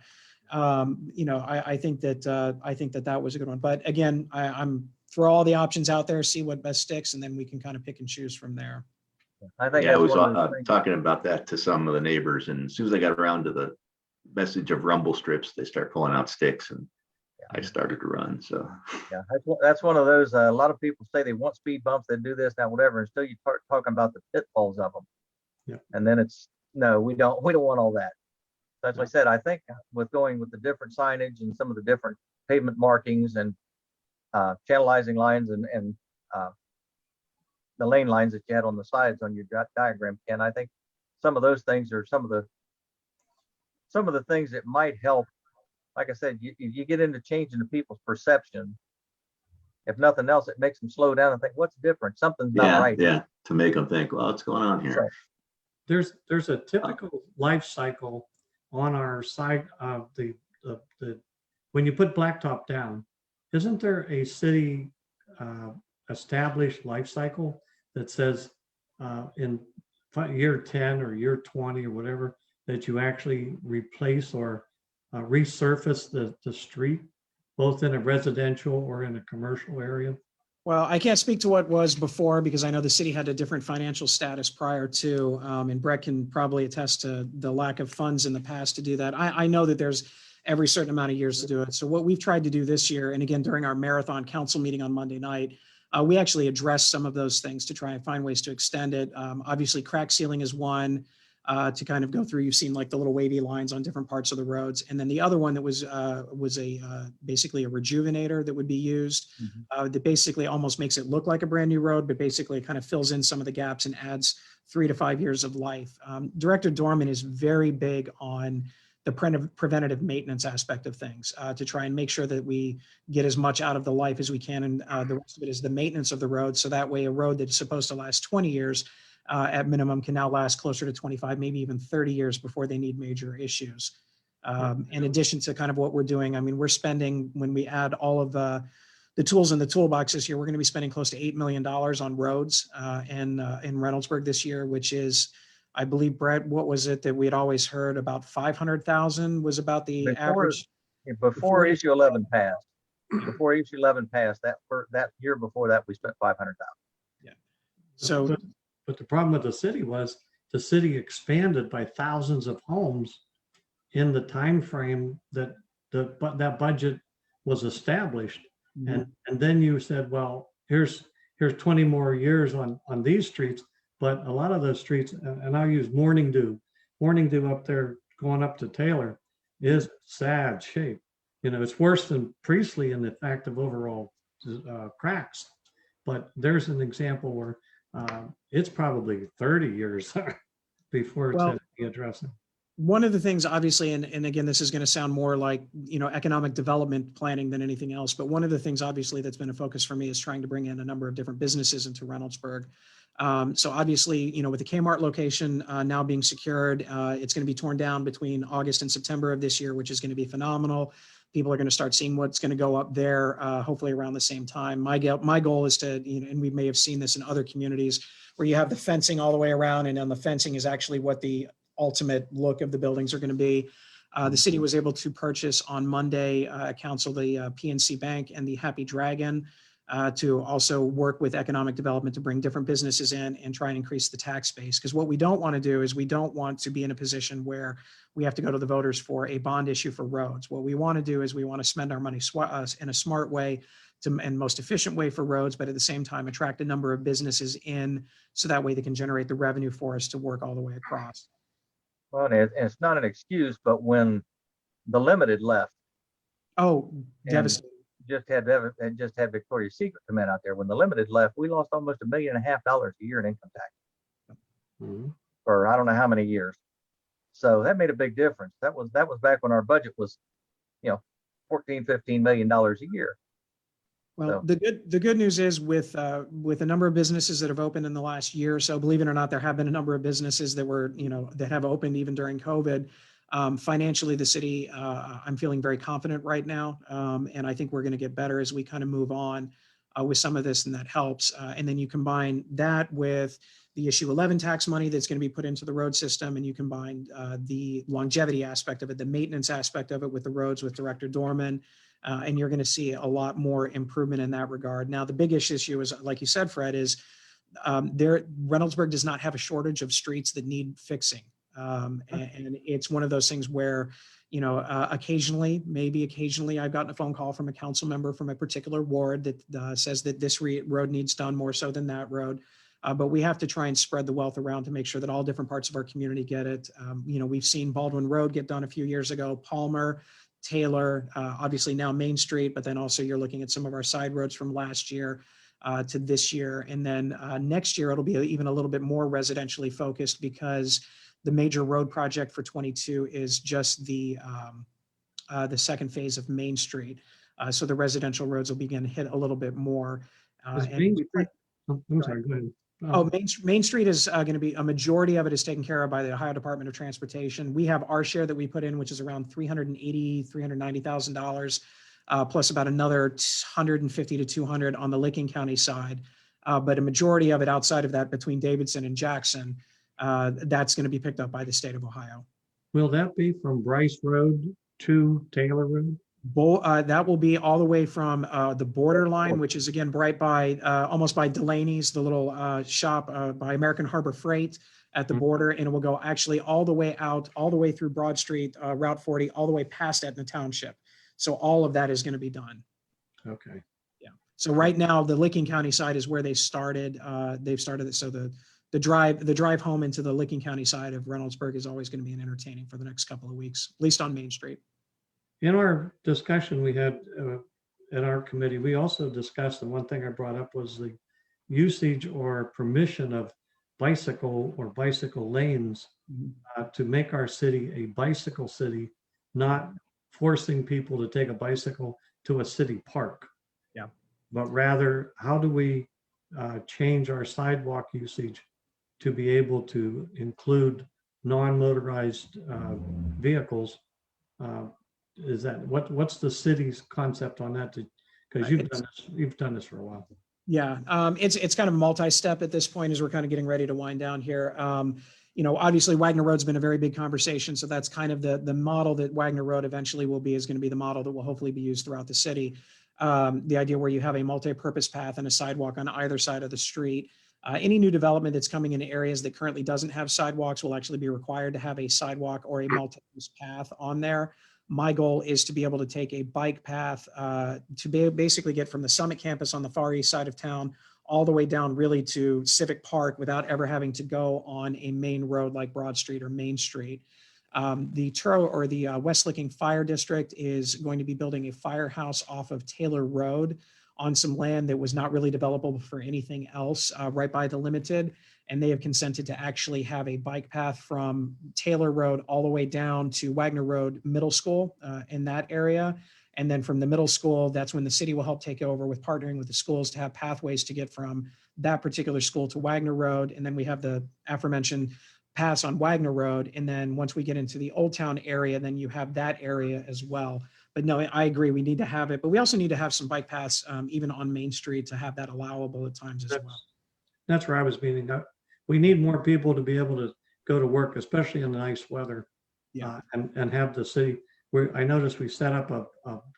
Speaker 1: I think that was a good one. But again, I'm throw all the options out there, see what best sticks, and then we can kind of pick and choose from there.
Speaker 10: I think
Speaker 11: Yeah, I
Speaker 10: that's
Speaker 11: was
Speaker 10: one of those things.
Speaker 11: talking about that to some of the neighbors, and as soon as I got around to the message of rumble strips, they start pulling out sticks, and I started to run. So
Speaker 10: Yeah, that's one of those. A lot of people say they want speed bumps, they do this, that, whatever, until you start talking about the pitfalls of them.
Speaker 13: Yeah.
Speaker 10: And then it's no, we don't want all that. That's what I said. I think with going with the different signage and some of the different pavement markings and channelizing lines and the lane lines that you had on the sides on your diagram, Ken, I think some of those things are some of the things that might help. Like I said, you get into changing the people's perception. If nothing else, it makes them slow down and think, what's different? Something's not right.
Speaker 11: Yeah, to make them think, well, what's going on here?
Speaker 13: There's a typical life cycle on our side of the when you put blacktop down, isn't there a city established life cycle that says in year 10 or year 20 or whatever that you actually replace or resurface the street, both in a residential or in a commercial area?
Speaker 1: Well, I can't speak to what was before because I know the city had a different financial status prior to, and Brett can probably attest to the lack of funds in the past to do that. I know that there's every certain amount of years to do it. So what we've tried to do this year, and again, during our marathon council meeting on Monday night, we actually addressed some of those things to try and find ways to extend it. Obviously, crack sealing is one. To kind of go through, you've seen like the little wavy lines on different parts of the roads. And then the other one that was basically a rejuvenator that would be used that basically almost makes it look like a brand new road, but basically kind of fills in some of the gaps and adds 3 to 5 years of life. Director Dorman is very big on the preventative maintenance aspect of things to try and make sure that we get as much out of the life as we can. And the rest of it is the maintenance of the road. So that way a road that's supposed to last 20 years at minimum can now last closer to 25, maybe even 30 years before they need major issues. In addition to kind of what we're doing, I mean, we're spending, when we add all of the tools in the toolbox this year, we're going to be spending close to $8 million on roads in Reynoldsburg this year, which is, I believe, Brett, what was it that we had always heard about 500,000 was about the average?
Speaker 10: Before issue 11 passed. Before issue 11 passed, that year before that, we spent 500,000.
Speaker 1: Yeah. So.
Speaker 13: But the problem with the city was the city expanded by thousands of homes in the time frame that that budget was established. And then you said, well, here's 20 more years on these streets, but a lot of those streets, and I'll use Morning Dew up there going up to Taylor is sad shape. You know, it's worse than Priestley in the fact of overall cracks, but there's an example where it's probably 30 years before it's had to be addressed.
Speaker 1: One of the things, obviously, and again, this is going to sound more like, economic development planning than anything else, but one of the things, obviously, that's been a focus for me is trying to bring in a number of different businesses into Reynoldsburg. So obviously, with the Kmart location now being secured, it's going to be torn down between August and September of this year, which is going to be phenomenal. People are going to start seeing what's going to go up there, hopefully around the same time. My goal is to, and we may have seen this in other communities where you have the fencing all the way around, and on the fencing is actually what the ultimate look of the buildings are going to be. The city was able to purchase on Monday at council the PNC Bank and the Happy Dragon to also work with economic development to bring different businesses in and try and increase the tax base. Because what we don't want to do is we don't want to be in a position where we have to go to the voters for a bond issue for roads. What we want to do is we want to spend our money in a smart way and most efficient way for roads, but at the same time attract a number of businesses in so that way they can generate the revenue for us to work all the way across.
Speaker 10: Well, and it's not an excuse, but when the Limited left,
Speaker 1: devastating.
Speaker 10: Just had Victoria's Secret come in out there. When the Limited left, we lost almost $1.5 million a year in income tax for I don't know how many years. So that made a big difference. That was back when our budget was, $14-15 million a year.
Speaker 1: Well, so the good news is with a number of businesses that have opened in the last year or so, believe it or not, there have been a number of businesses that were, that have opened even during COVID. Financially, the city, I'm feeling very confident right now. And I think we're going to get better as we kind of move on with some of this, and that helps. And then you combine that with the issue 11 tax money that's going to be put into the road system, and you combine the longevity aspect of it, the maintenance aspect of it with the roads with Director Dorman, and you're going to see a lot more improvement in that regard. Now, the biggest issue is, like you said, Fred, is Reynoldsburg does not have a shortage of streets that need fixing. And it's one of those things where, you know, maybe occasionally I've gotten a phone call from a council member from a particular ward that says that this road needs done more so than that road. But we have to try and spread the wealth around to make sure that all different parts of our community get it. You know, we've seen Baldwin Road get done a few years ago, Palmer, Taylor, obviously now Main Street, but then also you're looking at some of our side roads from last year to this year. And then next year, it'll be even a little bit more residentially focused, because the major road project for 22 is just the second phase of Main Street. So the residential roads will begin to hit a little bit more.
Speaker 13: Is Main Street- I'm sorry, go ahead.
Speaker 1: Oh, Main Street is going to be, a majority of it is taken care of by the Ohio Department of Transportation. We have our share that we put in, which is around $390,000, plus about another 150 to 200 on the Licking County side. But a majority of it outside of that, between Davidson and Jackson, that's going to be picked up by the state of Ohio.
Speaker 13: Will that be from Bryce Road to Taylor Road?
Speaker 1: That will be all the way from the borderline, which is again right by almost by Delaney's, the little shop by American Harbor Freight at the border, and it will go actually all the way out, all the way through Broad Street, Route 40, all the way past Etna Township. So all of that is going to be done.
Speaker 13: Okay.
Speaker 1: Yeah. So right now, the Licking County side is where they started. They've started it. So the drive home into the Licking County side of Reynoldsburg is always going to be entertaining for the next couple of weeks, at least on Main Street.
Speaker 13: In our discussion we had at our committee, we also discussed, and one thing I brought up was the usage or permission of bicycle or bicycle lanes to make our city a bicycle city, not forcing people to take a bicycle to a city park.
Speaker 1: Yeah.
Speaker 13: But rather, how do we change our sidewalk usage to be able to include non-motorized vehicles? Is that what's the city's concept on that? Because you've done this for a while.
Speaker 1: Yeah, it's kind of multi-step at this point as we're kind of getting ready to wind down here. You know, obviously Wagner Road's been a very big conversation, so that's kind of the model that Wagner Road eventually will be, is going to be the model that will hopefully be used throughout the city. The idea where you have a multi-purpose path and a sidewalk on either side of the street. Any new development that's coming in areas that currently doesn't have sidewalks will actually be required to have a sidewalk or a multi-purpose path on there. My goal is to be able to take a bike path to basically get from the Summit campus on the far east side of town all the way down really to Civic Park without ever having to go on a main road like Broad Street or Main Street. The West Licking Fire District is going to be building a firehouse off of Taylor Road on some land that was not really developable for anything else right by the Limited. And they have consented to actually have a bike path from Taylor Road all the way down to Wagner Road Middle School in that area. And then from the middle school, that's when the city will help take over with partnering with the schools to have pathways to get from that particular school to Wagner Road. And then we have the aforementioned paths on Wagner Road. And then once we get into the Old Town area, then you have that area as well. But no, I agree, we need to have it, but we also need to have some bike paths even on Main Street to have that allowable at times as well.
Speaker 13: That's where I was meaning. We need more people to be able to go to work, especially in the nice weather.
Speaker 1: Yeah.
Speaker 13: And have the city, where I noticed we set up a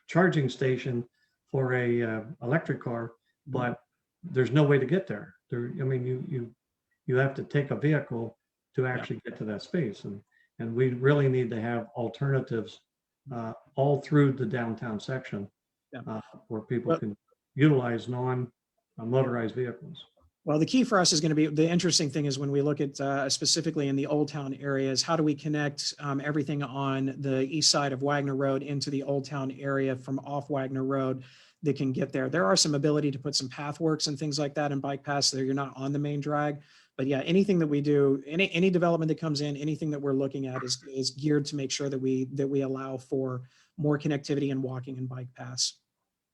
Speaker 13: charging station for a electric car, but there's no way to get there. I mean, you have to take a vehicle to actually get to that space. And we really need to have alternatives all through the downtown section where people can utilize non-motorized vehicles.
Speaker 1: Well, the key for us is going to be, the interesting thing is when we look at specifically in the Old Town areas, how do we connect everything on the east side of Wagner Road into the Old Town area from off Wagner Road that can get there. There are some ability to put some pathworks and things like that and bike paths there. You're not on the main drag. But yeah, anything that we do, any development that comes in, anything that we're looking at is geared to make sure that we allow for more connectivity and walking and bike paths.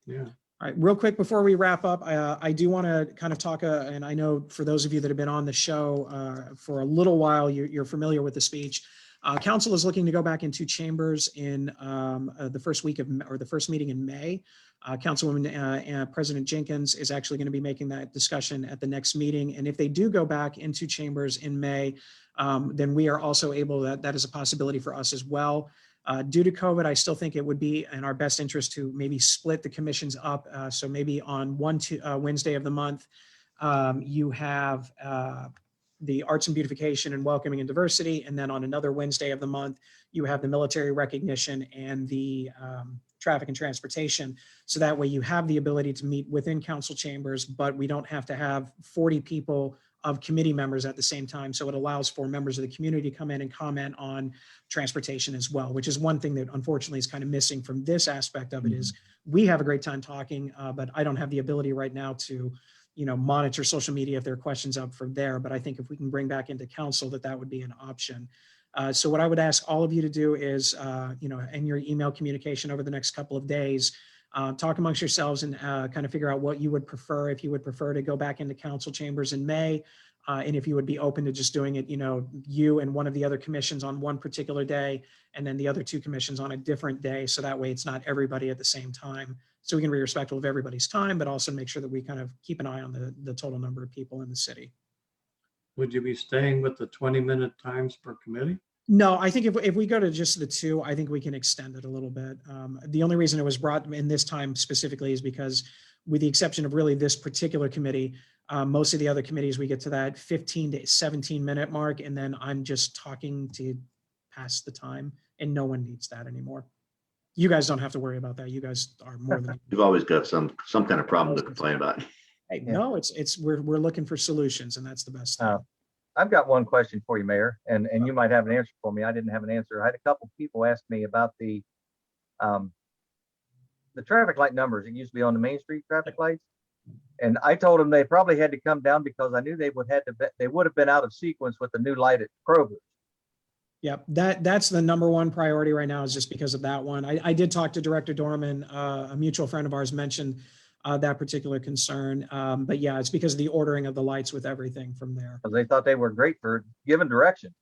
Speaker 13: Yeah.
Speaker 1: All right, real quick before we wrap up, I do want to kind of talk, and I know for those of you that have been on the show for a little while, you're familiar with the speech. Council is looking to go back into chambers in the first week of, or the first meeting in May. Councilwoman President Jenkins is actually going to be making that discussion at the next meeting. And if they do go back into chambers in May, then we are also able, that is a possibility for us as well. Due to COVID, I still think it would be in our best interest to maybe split the commissions up. So maybe on one Wednesday of the month, you have the Arts and Beautification and Welcoming and Diversity. And then on another Wednesday of the month, you have the Military Recognition and the Traffic and Transportation. So that way you have the ability to meet within council chambers, but we don't have to have 40 people of committee members at the same time. So it allows for members of the community to come in and comment on transportation as well, which is one thing that unfortunately is kind of missing from this aspect of it. Is we have a great time talking, but I don't have the ability right now to, monitor social media if there are questions up from there. But I think if we can bring back into council, that would be an option. So what I would ask all of you to do is, in your email communication over the next couple of days, talk amongst yourselves and kind of figure out what you would prefer, if you would prefer to go back into council chambers in May, and if you would be open to just doing it, you and one of the other commissions on one particular day, and then the other two commissions on a different day. So that way it's not everybody at the same time. So we can be respectful of everybody's time, but also make sure that we kind of keep an eye on the total number of people in the city.
Speaker 13: Would you be staying with the 20-minute times per committee?
Speaker 1: No, I think if we go to just the two, I think we can extend it a little bit. The only reason it was brought in this time specifically is because, with the exception of really this particular committee, most of the other committees, we get to that 15 to 17-minute mark, and then I'm just talking to pass the time, and no one needs that anymore. You guys don't have to worry about that. You guys are more than.
Speaker 11: You've always got some kind of problem to complain about.
Speaker 1: Hey, no, we're looking for solutions, and that's the best thing.
Speaker 10: I've got one question for you, Mayor, and you might have an answer for me. I didn't have an answer. I had a couple people ask me about the traffic light numbers. It used to be on the Main Street traffic lights, and I told them they probably had to come down because I knew they would have been out of sequence with the new light at Kroger.
Speaker 1: Yep, that's the number one priority right now, is just because of that one. I did talk to Director Dorman, a mutual friend of ours mentioned that particular concern. But yeah, it's because of the ordering of the lights with everything from there.
Speaker 10: Because they thought they were great for giving direction.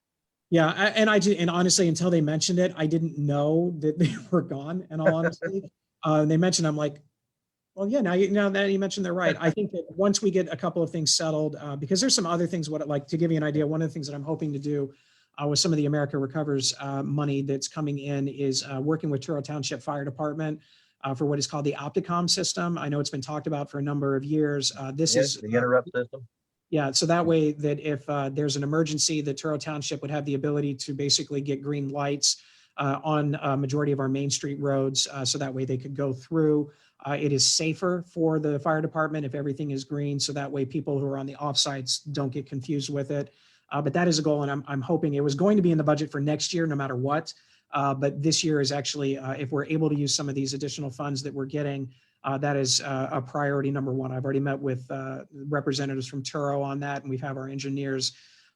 Speaker 1: Yeah, and honestly, until they mentioned it, I didn't know that they were gone, in all honesty. They mentioned, I'm like, well, yeah, now that you mentioned, they're right. I think that once we get a couple of things settled, because there's some other things, to give you an idea, one of the things that I'm hoping to do with some of the America Recovers money that's coming in is working with Truro Township Fire Department for what is called the Opticom system. I know it's been talked about for a number of years. This is
Speaker 10: the interrupt system.
Speaker 1: Yeah, so that way that if there's an emergency, the Truro Township would have the ability to basically get green lights on a majority of our Main Street roads. So that way they could go through. It is safer for the fire department if everything is green. So that way people who are on the off sites don't get confused with it. But that is a goal, and I'm hoping it was going to be in the budget for next year, no matter what. But this year is actually, if we're able to use some of these additional funds that we're getting, that is a priority number one. I've already met with representatives from Truro on that, and we have our engineers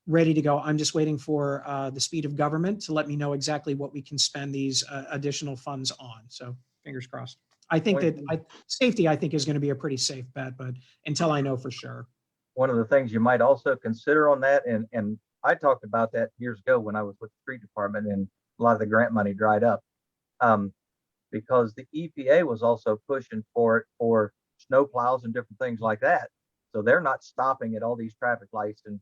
Speaker 1: ready to go. I'm just waiting for the speed of government to let me know exactly what we can spend these additional funds on. So fingers crossed. I think that safety, I think, is going to be a pretty safe bet, but until I know for sure.
Speaker 10: One of the things you might also consider on that, and I talked about that years ago when I was with the street department and a lot of the grant money dried up, because the EPA was also pushing for it for snow plows and different things like that. So they're not stopping at all these traffic lights and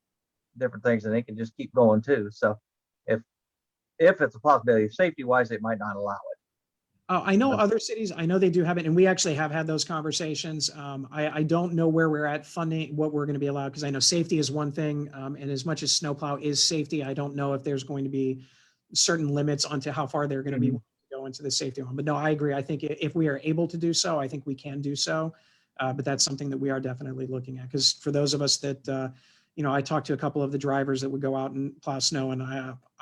Speaker 10: different things, and they can just keep going too. So if it's a possibility, safety wise, they might not allow it.
Speaker 1: I know other cities, I know they do have it, and we actually have had those conversations. I don't know where we're at funding, what we're going to be allowed, because I know safety is one thing, and as much as snowplow is safety, I don't know if there's going to be certain limits onto how far they're going to be willing to go into the safety one. But no, I agree. I think if we are able to do so, I think we can do so. But that's something that we are definitely looking at, because for those of us that, I talked to a couple of the drivers that would go out and plow snow, and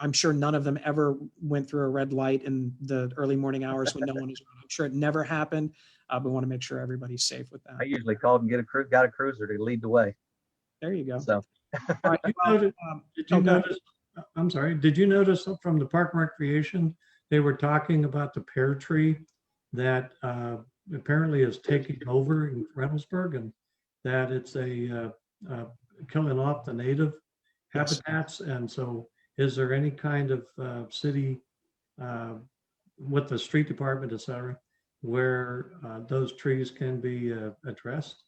Speaker 1: I'm sure none of them ever went through a red light in the early morning hours when no one is around. I'm sure it never happened, but we want to make sure everybody's safe with that.
Speaker 10: I usually called and got a cruiser to lead the way.
Speaker 1: There you go.
Speaker 10: So,
Speaker 1: all right.
Speaker 13: I'm sorry, did you notice from the Park and Recreation, they were talking about the pear tree that apparently is taking over in Reynoldsburg, and that it's killing off the native habitats, and so is there any kind of city with the street department, et cetera, where those trees can be addressed?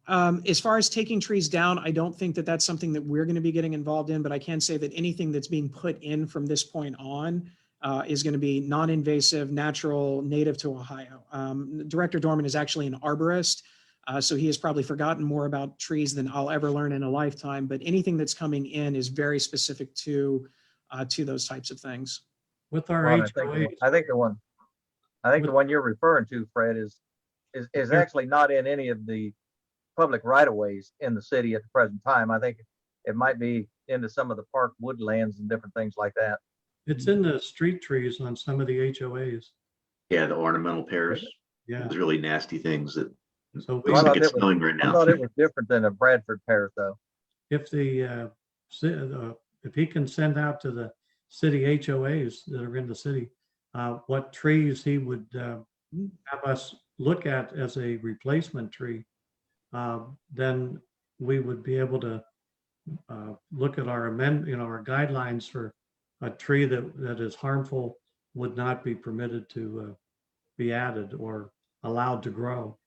Speaker 1: As far as taking trees down, I don't think that that's something that we're going to be getting involved in, but I can say that anything that's being put in from this point on is going to be non-invasive, natural, native to Ohio. Director Dorman is actually an arborist, so he has probably forgotten more about trees than I'll ever learn in a lifetime, but anything that's coming in is very specific to those types of things.
Speaker 13: With our
Speaker 10: Ron,
Speaker 13: HOAs,
Speaker 10: I think the one you're referring to, Fred, is actually not in any of the public right of ways in the city at the present time. I think it might be into some of the park woodlands and different things like that.
Speaker 13: it's in the street trees on some of the HOAs.
Speaker 11: Yeah, the ornamental pears,
Speaker 13: Yeah.
Speaker 11: those really nasty things that
Speaker 13: So
Speaker 11: looks like
Speaker 10: it
Speaker 11: it's
Speaker 10: was-
Speaker 11: snowing right
Speaker 10: I
Speaker 11: now.
Speaker 10: thought it was different than a Bradford pear, though.
Speaker 13: if if he can send out to the city HOAs that are in the city, what trees he would have us look at as a replacement tree, then we would be able to look at our our guidelines for a tree that is harmful would not be permitted to be added or allowed to grow.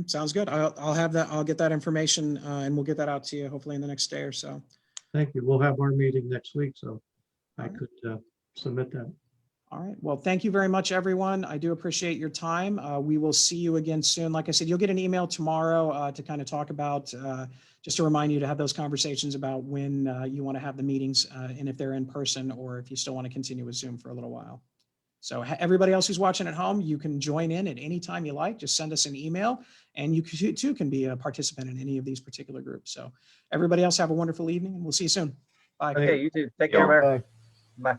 Speaker 1: Sounds good. I'll have that. I'll get that information and we'll get that out to you hopefully in the next day or so.
Speaker 13: Thank you. We'll have our meeting next week, so I could submit that.
Speaker 1: All right. Well, thank you very much, everyone. I do appreciate your time. We will see you again soon. Like I said, you'll get an email tomorrow to kind of talk about, just to remind you to have those conversations about when you want to have the meetings and if they're in person or if you still want to continue with Zoom for a little while. So everybody else who's watching at home, you can join in at any time you like. Just send us an email and you too can be a participant in any of these particular groups. So everybody else have a wonderful evening and we'll see you soon. Bye.
Speaker 10: Okay, you too. Take care, Mayor.
Speaker 12: Bye.
Speaker 10: Bye.